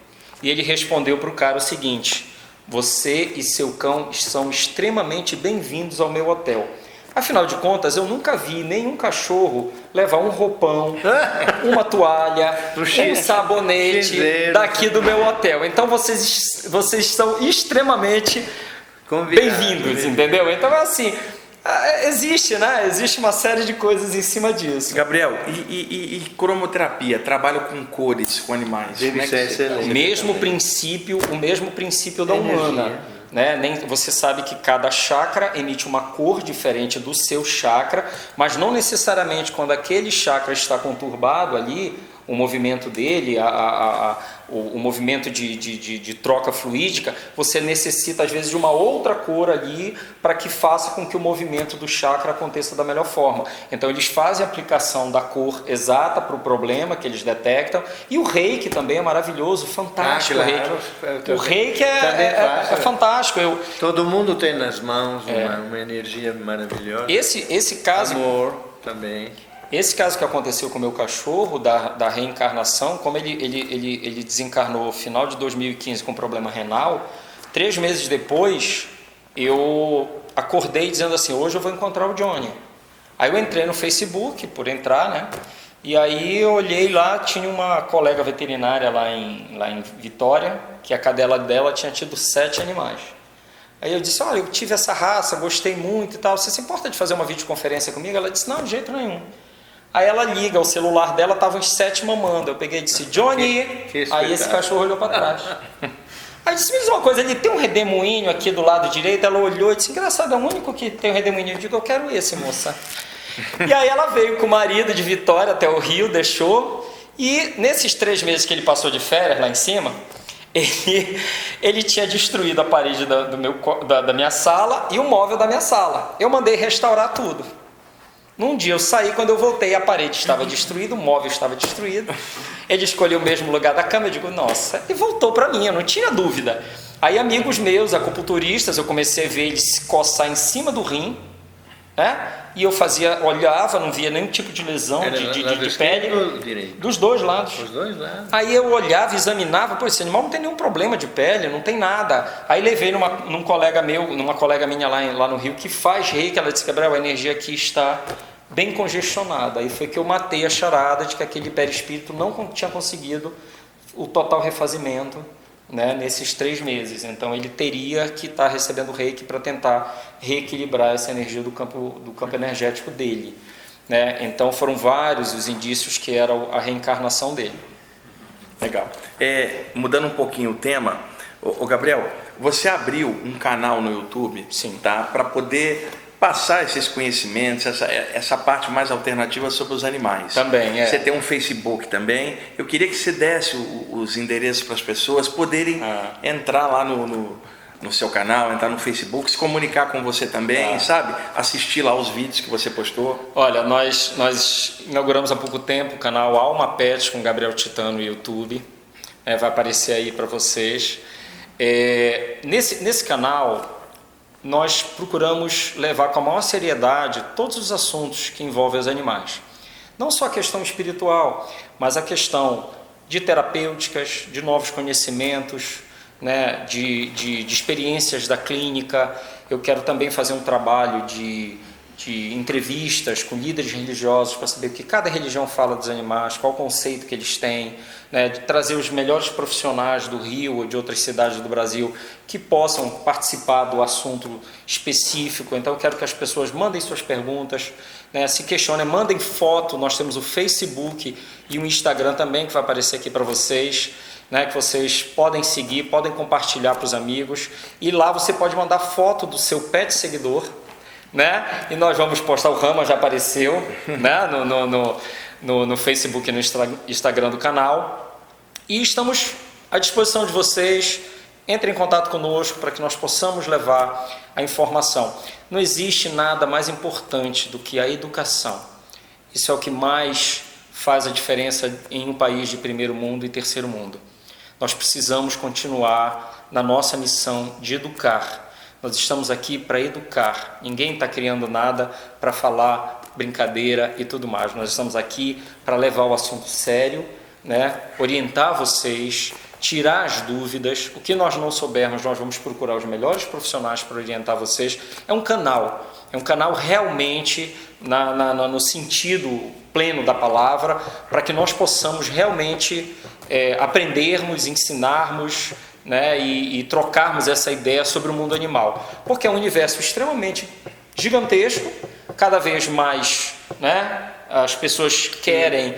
E ele respondeu para o cara o seguinte: você e seu cão são extremamente bem-vindos ao meu hotel. Afinal de contas, eu nunca vi nenhum cachorro levar um roupão, uma toalha, um sabonete daqui do meu hotel. Então vocês são extremamente bem-vindos, entendeu? Então é assim, existe, né? Existe uma série de coisas em cima disso.
Gabriel, e cromoterapia, trabalho com cores, com animais?
Deve ser excelente.
O mesmo princípio da humana. Né? Você sabe que cada chakra emite uma cor diferente do seu chakra, mas não necessariamente quando aquele chakra está conturbado ali, o movimento dele, o movimento de troca fluídica, você necessita às vezes de uma outra cor ali para que faça com que o movimento do chakra aconteça da melhor forma. Então eles fazem a aplicação da cor exata para o problema que eles detectam, e o reiki também é maravilhoso, fantástico.
Claro.
O reiki é fantástico.
Todo mundo tem nas mãos uma energia maravilhosa.
Esse caso,
amor também.
Esse caso que aconteceu com o meu cachorro, da reencarnação, como ele desencarnou no final de 2015 com problema renal, 3 meses depois eu acordei dizendo assim, hoje eu vou encontrar o Johnny. Aí eu entrei no Facebook, por entrar, né? E aí eu olhei lá, tinha uma colega veterinária lá em Vitória, que a cadela dela tinha tido 7 animais. Aí eu disse, olha, eu tive essa raça, gostei muito e tal, você se importa de fazer uma videoconferência comigo? Ela disse, não, de jeito nenhum. Aí ela liga, o celular dela estava os 7 mamando. Eu peguei e disse, Johnny! Aí esse cachorro olhou para trás. Aí disse, me diz uma coisa, ele tem um redemoinho aqui do lado direito? Ela olhou e disse, engraçado, é o único que tem um redemoinho. Eu digo, eu quero esse, moça. E aí ela veio com o marido de Vitória até o Rio, deixou. E nesses 3 meses que ele passou de férias lá em cima, ele tinha destruído a parede da minha sala e o móvel da minha sala. Eu mandei restaurar tudo. Num dia eu saí, quando eu voltei a parede estava destruída, o móvel estava destruído. Ele escolheu o mesmo lugar da cama, eu digo, nossa, e voltou para mim, eu não tinha dúvida. Aí amigos meus, acupunturistas, eu comecei a ver eles se coçar em cima do rim, né? E eu olhava, não via nenhum tipo de lesão de pele. Dos 2 lados.
Dos 2 lados.
Aí eu olhava, examinava, pô, esse animal não tem nenhum problema de pele, não tem nada. Aí levei numa colega minha lá no Rio que faz reiki, ela disse, Gabriel, a energia aqui está bem congestionada. Aí foi que eu matei a charada de que aquele perispírito não tinha conseguido o total refazimento, né, nesses 3 meses. Então ele teria que estar recebendo reiki para tentar reequilibrar essa energia do campo energético dele, né? Então foram vários os indícios que era a reencarnação dele.
Legal. Mudando um pouquinho o tema, o Gabriel, você abriu um canal no YouTube,
sim,
tá, para poder passar esses conhecimentos, essa parte mais alternativa sobre os animais.
Também,
Você tem um Facebook também. Eu queria que você desse os endereços para as pessoas poderem entrar lá no seu canal, entrar no Facebook, se comunicar com você também, sabe? Assistir lá os vídeos que você postou.
Olha, nós inauguramos há pouco tempo o canal Alma Pet com Gabriel Titano no YouTube. Vai aparecer aí para vocês. Nesse canal, nós procuramos levar com a maior seriedade todos os assuntos que envolvem os animais. Não só a questão espiritual, mas a questão de terapêuticas, de novos conhecimentos, né, de experiências da clínica. Eu quero também fazer um trabalho de de entrevistas com líderes religiosos para saber o que cada religião fala dos animais, qual o conceito que eles têm, né, de trazer os melhores profissionais do Rio ou de outras cidades do Brasil que possam participar do assunto específico. Então eu quero que as pessoas mandem suas perguntas, né, se questionem, mandem foto. Nós temos o Facebook e o Instagram também, que vai aparecer aqui para vocês, né, que vocês podem seguir, podem compartilhar para os amigos, e lá você pode mandar foto do seu pet seguidor, né? E nós vamos postar, o Rama já apareceu, né? no Facebook e no Instagram do canal, e estamos à disposição de vocês. Entrem em contato conosco para que nós possamos levar a informação. Não existe nada mais importante do que a educação. Isso é o que mais faz a diferença em um país de primeiro mundo e terceiro mundo. Nós precisamos continuar na nossa missão de educar. Nós estamos aqui para educar. Ninguém está criando nada para falar brincadeira e tudo mais. Nós estamos aqui para levar o assunto sério, né? Orientar vocês, tirar as dúvidas. O que nós não soubermos, nós vamos procurar os melhores profissionais para orientar vocês. É um canal realmente no sentido pleno da palavra, para que nós possamos realmente aprendermos, ensinarmos, né, e trocarmos essa ideia sobre o mundo animal, porque é um universo extremamente gigantesco, cada vez mais, né, as pessoas querem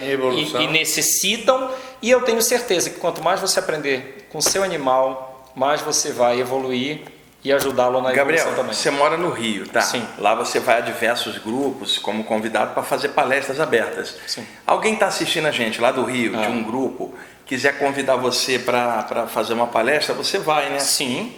e necessitam, e eu tenho certeza que quanto mais você aprender com o seu animal, mais você vai evoluir e ajudá-lo na evolução também.
Gabriel, você mora no Rio, tá?
Sim.
Lá você vai a diversos grupos como convidado para fazer palestras abertas.
Sim.
Alguém está assistindo a gente lá do Rio, de um grupo, quiser convidar você para fazer uma palestra, você vai, né?
Sim,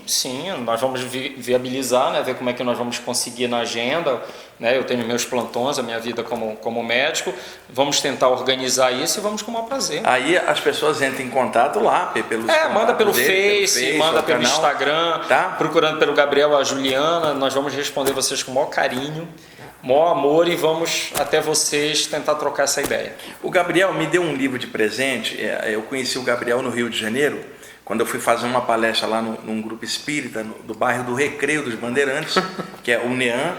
nós vamos viabilizar, né, ver como é que nós vamos conseguir na agenda, né? Eu tenho meus plantões, a minha vida como médico, vamos tentar organizar isso e vamos com o maior prazer.
Aí as pessoas entram em contato lá, pelos
manda pelo
dele,
Face, manda pelo
canal,
Instagram,
tá?
Procurando pelo Gabriel ou a Juliana, nós vamos responder vocês com o maior carinho, maior amor, e vamos até vocês tentar trocar essa ideia.
O Gabriel me deu um livro de presente. Eu conheci o Gabriel no Rio de Janeiro, quando eu fui fazer uma palestra lá num grupo espírita do bairro do Recreio dos Bandeirantes, que é o NEAN.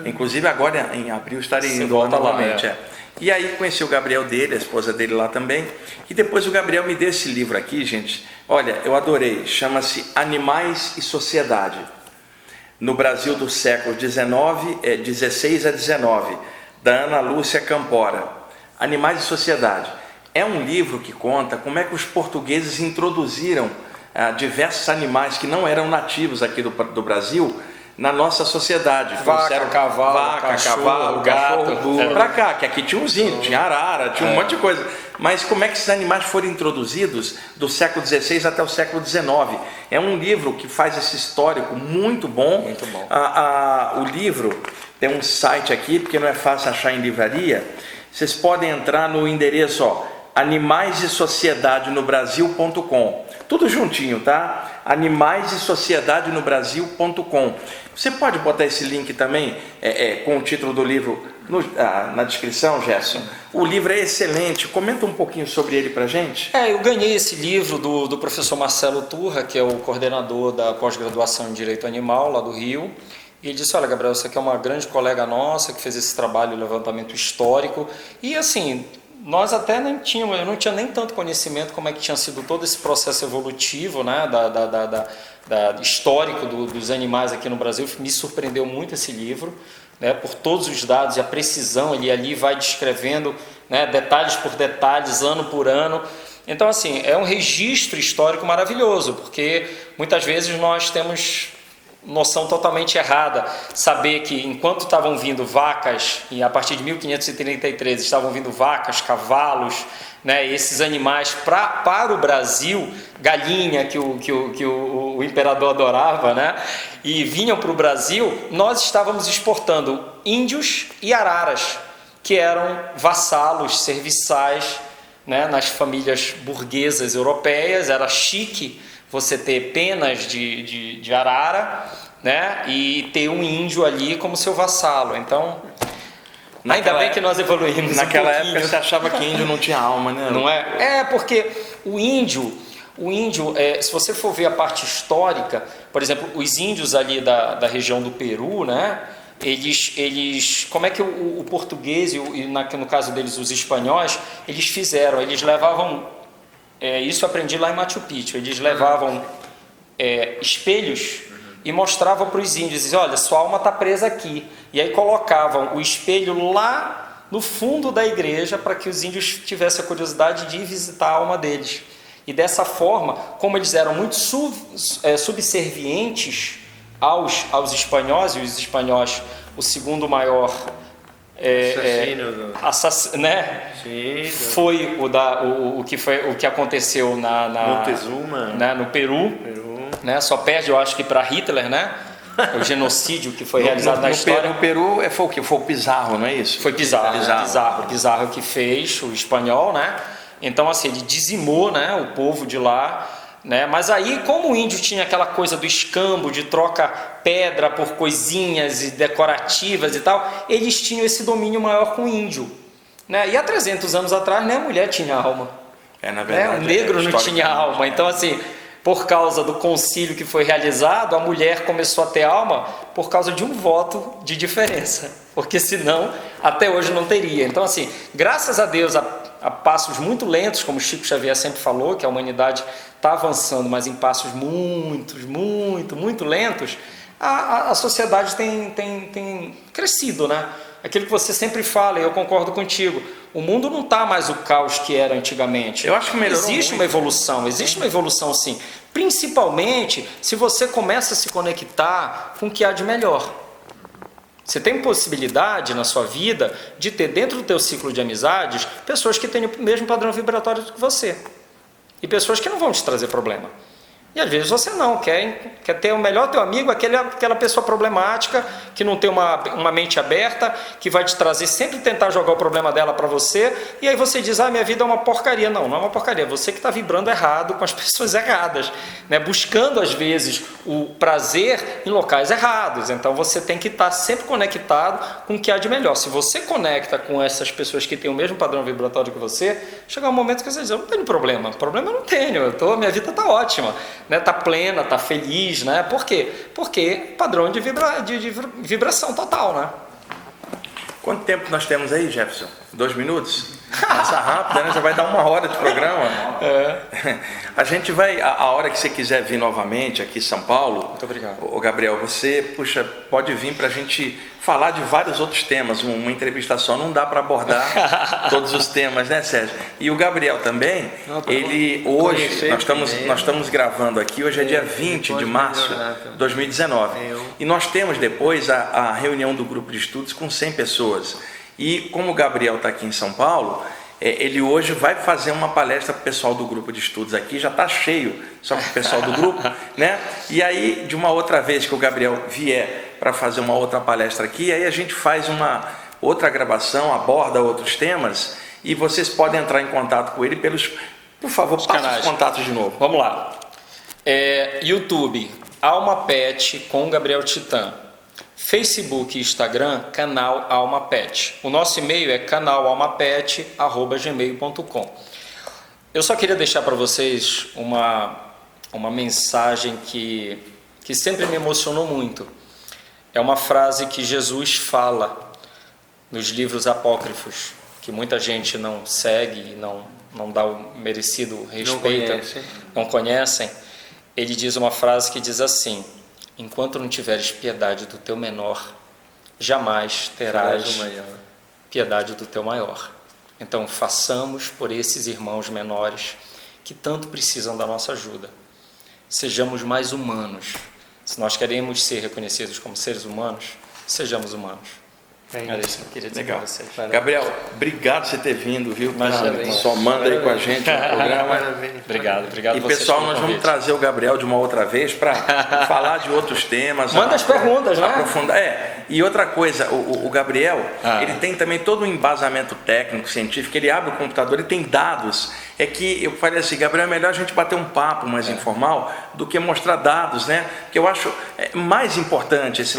Inclusive agora em abril estarei indo lá novamente. E aí conheci o Gabriel dele, a esposa dele lá também, e depois o Gabriel me deu esse livro aqui, gente. Olha, eu adorei, chama-se Animais e Sociedade, no Brasil do século XVI a XIX, da Ana Lúcia Campora. Animais e Sociedade. É um livro que conta como é que os portugueses introduziram diversos animais que não eram nativos aqui do Brasil na nossa sociedade.
Vaca, cavalo, gato,
para cá, que aqui tinha uns índios, tinha arara, tinha um monte de coisa. Mas como é que esses animais foram introduzidos do século XVI até o século XIX? É um livro que faz esse histórico muito bom.
Muito bom.
O livro tem um site aqui, porque não é fácil achar em livraria. Vocês podem entrar no endereço animaisesociedadenobrasil.com. Tudo juntinho, tá? animaisesociedadenobrasil.com. Você pode botar esse link também com o título do livro na descrição, Gerson? O livro é excelente. Comenta um pouquinho sobre ele pra gente.
Eu ganhei esse livro do professor Marcelo Turra, que é o coordenador da pós-graduação em Direito Animal lá do Rio. E ele disse: olha, Gabriel, você aqui é uma grande colega nossa que fez esse trabalho de levantamento histórico. E assim, nós até nem tínhamos, eu não tinha nem tanto conhecimento como é que tinha sido todo esse processo evolutivo, né, histórico dos animais aqui no Brasil. Me surpreendeu muito esse livro, né, por todos os dados e a precisão. Ele ali vai descrevendo, né, detalhes por detalhes, ano por ano. Então, assim, é um registro histórico maravilhoso, porque muitas vezes nós temos noção totalmente errada, saber que enquanto estavam vindo vacas, e a partir de 1533 estavam vindo vacas, cavalos, né, esses animais para o Brasil, galinha que o imperador adorava, né, e vinham para o Brasil, nós estávamos exportando índios e araras, que eram vassalos, serviçais, né, nas famílias burguesas europeias. Era chique você ter penas de arara, né, e ter um índio ali como seu vassalo. Então, ainda bem que nós evoluímos
naquela época você achava que índio não tinha alma, né?
Não é? Porque o índio, se você for ver a parte histórica, por exemplo, os índios ali da região do Peru, né, como é que o português e no caso deles os espanhóis, eles fizeram, eles levavam, isso eu aprendi lá em Machu Picchu, eles levavam espelhos e mostravam para os índios, diziam, olha, sua alma está presa aqui, e aí colocavam o espelho lá no fundo da igreja para que os índios tivessem a curiosidade de ir visitar a alma deles. E dessa forma, como eles eram muito subservientes aos espanhos, e os espanhóis, o segundo maior
né?
foi o que aconteceu
Montezuma,
no Peru. Né? Só perde, eu acho que para Hitler, né? O genocídio que foi realizado na história.
No Peru foi o que? Foi o Pizarro, não é isso?
Foi Pizarro que fez, o espanhol, né? Então, assim, ele dizimou, né, o povo de lá, né? Mas aí, como o índio tinha aquela coisa do escambo, de troca pedra por coisinhas e decorativas e tal, eles tinham esse domínio maior com o índio, né? E há 300 anos atrás, nem a mulher tinha alma.
Na verdade,
né? O negro não tinha alma. Então, assim, por causa do concílio que foi realizado, a mulher começou a ter alma por causa de um voto de diferença, porque senão até hoje não teria. Então, assim, graças a Deus, a passos muito lentos, como Chico Xavier sempre falou, que a humanidade está avançando, mas em passos muito lentos, a sociedade tem crescido, né? Aquilo que você sempre fala, e eu concordo contigo, o mundo não está mais o caos que era antigamente.
Eu acho que melhorou
Existe
muito.
existe uma evolução sim, principalmente se você começa a se conectar com o que há de melhor. Você tem possibilidade na sua vida de ter dentro do teu ciclo de amizades pessoas que têm o mesmo padrão vibratório que você. E pessoas que não vão te trazer problema. E às vezes você não, quer ter o melhor teu amigo, aquela pessoa problemática, que não tem uma mente aberta, que vai te trazer, sempre tentar jogar o problema dela para você, e aí você diz, minha vida é uma porcaria. Não é uma porcaria, você que está vibrando errado com as pessoas erradas, né? Buscando às vezes o prazer em locais errados. Então você tem que estar sempre conectado com o que há de melhor. Se você conecta com essas pessoas que têm o mesmo padrão vibratório que você, chega um momento que você diz, eu não tenho problema eu não tenho, minha vida está ótima. Né, tá plena, tá feliz, né? Por quê? Porque padrão de vibração total, né?
Quanto tempo nós temos aí, Jefferson? 2 minutos? Passa rápido, né? Já vai dar 1 hora de programa. A gente vai, a hora que você quiser vir novamente aqui em São Paulo.
Muito obrigado.
Ô Gabriel, você, pode vir para a gente falar de vários outros temas. Uma entrevista só não dá para abordar todos os temas, né, Sérgio? E o Gabriel também, ele hoje, nós estamos gravando aqui, hoje é dia 20 de março de 2019. E nós temos depois a reunião do grupo de estudos com 100 pessoas. E como o Gabriel está aqui em São Paulo, ele hoje vai fazer uma palestra para o pessoal do grupo de estudos aqui, já está cheio, só para o pessoal do grupo, né? E aí, de uma outra vez que o Gabriel vier para fazer uma outra palestra aqui, aí a gente faz uma outra gravação, aborda outros temas, e vocês podem entrar em contato com ele por favor, passa os contatos de novo.
Vamos lá. YouTube, Alma Pet com Gabriel Titã. Facebook e Instagram, canal Alma Pet. O nosso e-mail é canalalmapet@gmail.com. Eu só queria deixar para vocês uma mensagem que sempre me emocionou muito. É uma frase que Jesus fala nos livros apócrifos, que muita gente não segue, não dá o merecido respeito, não conhecem. Ele diz uma frase que diz assim: enquanto não tiveres piedade do teu menor, jamais terás piedade do teu maior. Então façamos por esses irmãos menores que tanto precisam da nossa ajuda. Sejamos mais humanos. Se nós queremos ser reconhecidos como seres humanos, sejamos humanos. Era isso que eu queria dizer para vocês.
Gabriel, obrigado por você ter vindo, viu? Somando aí com a gente no programa.
Obrigado.
E pessoal, nós vamos trazer o Gabriel de uma outra vez para falar de outros temas.
Manda as perguntas, né?
Aprofundar. E outra coisa, o Gabriel, ele tem também todo um embasamento técnico, científico, ele abre o computador e tem dados. É que eu falei assim, Gabriel, é melhor a gente bater um papo mais informal do que mostrar dados, né? Porque eu acho mais importante esse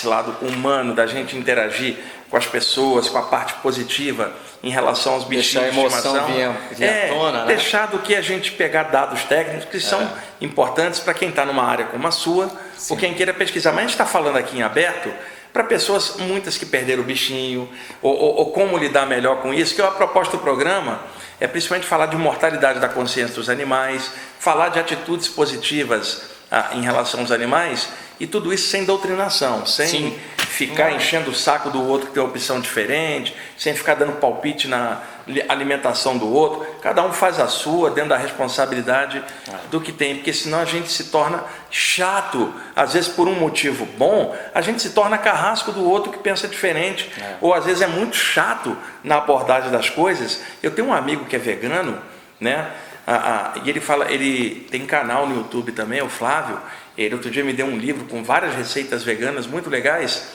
lado humano da gente interagir com as pessoas, com a parte positiva em relação aos bichinhos de estimação.
Deixar a emoção vir à tona, né?
Deixar do que a gente pegar dados técnicos que são importantes para quem está numa área como a sua, ou quem queira pesquisar. Mas a gente está falando aqui em aberto, para pessoas, muitas que perderam o bichinho, ou como lidar melhor com isso, que a proposta do programa é principalmente falar de mortalidade da consciência dos animais, falar de atitudes positivas em relação aos animais, e tudo isso sem doutrinação, sem ficar enchendo o saco do outro que tem uma opção diferente, sem ficar dando palpite na alimentação do outro. Cada um faz a sua, dentro da responsabilidade do que tem, porque senão a gente se torna chato. Às vezes, por um motivo bom, a gente se torna carrasco do outro que pensa diferente, ou às vezes é muito chato na abordagem das coisas. Eu tenho um amigo que é vegano, né? E ele tem canal no YouTube também, o Flávio. Ele outro dia me deu um livro com várias receitas veganas muito legais,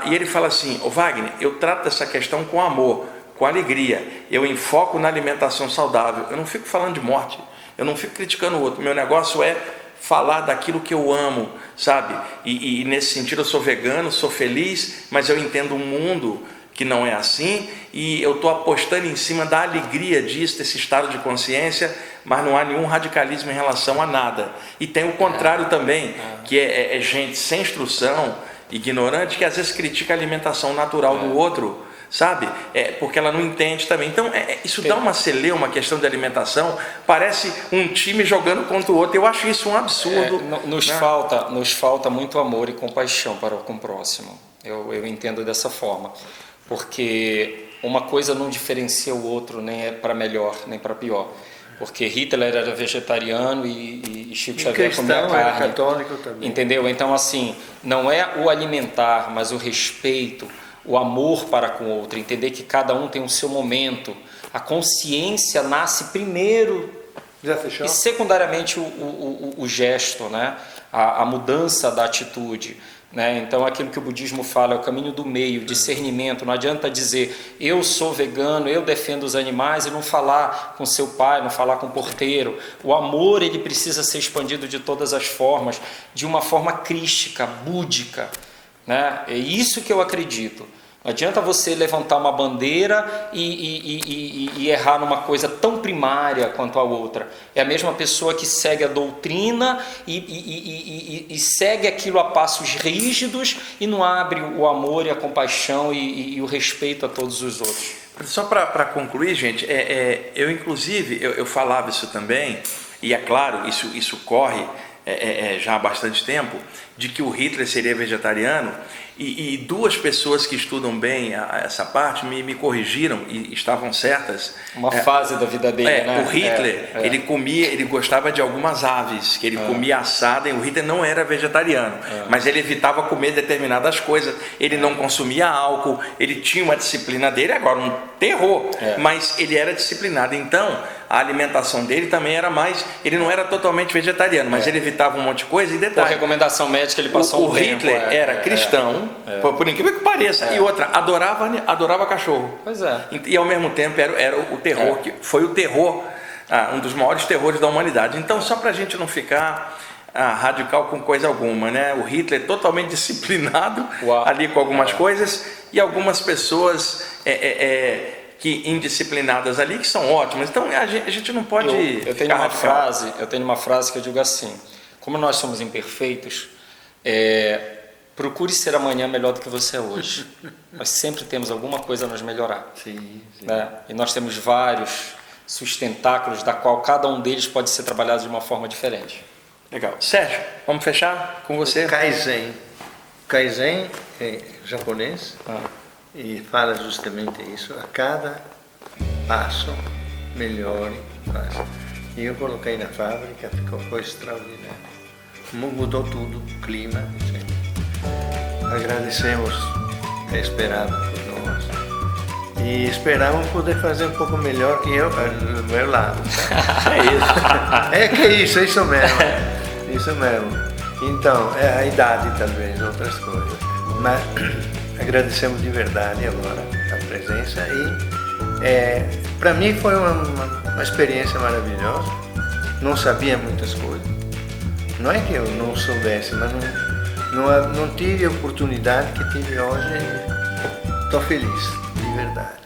e ele fala assim: ô Wagner, eu trato dessa questão com amor, com alegria, eu enfoco na alimentação saudável, eu não fico falando de morte, eu não fico criticando o outro, meu negócio é falar daquilo que eu amo, sabe? E nesse sentido eu sou vegano, sou feliz, mas eu entendo um mundo que não é assim, e eu estou apostando em cima da alegria disso, desse estado de consciência, mas não há nenhum radicalismo em relação a nada. E tem o contrário também, que é gente sem instrução, ignorante, que às vezes critica a alimentação natural do outro, sabe? Porque ela não entende também. Então, isso dá uma celeuma, uma questão de alimentação, parece um time jogando contra o outro. Eu acho isso um absurdo.
Nos falta muito amor e compaixão para com o próximo. Eu entendo dessa forma. Porque uma coisa não diferencia o outro, nem é para melhor, nem para pior. Porque Hitler era vegetariano e Chico Xavier comia carne.
Era católico também.
Entendeu? Então, assim, não é o alimentar, mas o respeito, o amor para com o outro. Entender que cada um tem o seu momento. A consciência nasce primeiro e secundariamente o gesto, né? A mudança da atitude. Né? Então, aquilo que o budismo fala é o caminho do meio, discernimento. Não adianta dizer, eu sou vegano, eu defendo os animais, e não falar com seu pai, não falar com o porteiro. O amor, ele precisa ser expandido de todas as formas, de uma forma crística, búdica. Né? É isso que eu acredito. Não adianta você levantar uma bandeira e errar numa coisa tão primária quanto a outra. É a mesma pessoa que segue a doutrina e segue aquilo a passos rígidos e não abre o amor e a compaixão e o respeito a todos os outros.
Só para concluir, gente, eu inclusive, eu falava isso também, e é claro, isso corre já há bastante tempo, de que o Hitler seria vegetariano, e duas pessoas que estudam bem essa parte me corrigiram e estavam certas.
Uma fase da vida dele, né?
O Hitler, ele gostava de algumas aves, que ele comia assada, e o Hitler não era vegetariano, mas ele evitava comer determinadas coisas, ele não consumia álcool, ele tinha uma disciplina dele, agora um terror, mas ele era disciplinado. Então, a alimentação dele também era mais, ele não era totalmente vegetariano, mas ele evitava um monte de coisa. E detalhe,
por recomendação médica, ele passou
o Hitler era cristão, por incrível que pareça, e outra, adorava cachorro.
Pois é.
E ao mesmo tempo era o terror, que foi o terror, um dos maiores terrores da humanidade. Então, só para a gente não ficar radical com coisa alguma, né? O Hitler totalmente disciplinado ali com algumas coisas, e algumas pessoas que indisciplinadas ali, que são ótimas. Então a gente não pode
eu tenho uma frase que eu digo assim: como nós somos imperfeitos, procure ser amanhã melhor do que você é hoje. Nós sempre temos alguma coisa a nos melhorar.
Sim.
Né? E nós temos vários sustentáculos, da qual cada um deles pode ser trabalhado de uma forma diferente.
Legal. Sérgio, vamos fechar com você?
Kaizen. Kaizen é japonês. E fala justamente isso, a cada passo melhore, faz. E eu coloquei na fábrica, foi extraordinário. Mudou tudo, o clima, etc. Agradecemos ter esperado por nós. E esperamos poder fazer um pouco melhor que eu, do meu lado. É isso mesmo. Isso mesmo. Então, é a idade talvez, outras coisas. Mas agradecemos de verdade agora a presença e para mim foi uma experiência maravilhosa. Não sabia muitas coisas. Não é que eu não soubesse, mas não tive a oportunidade que tive hoje. Estou feliz, de verdade.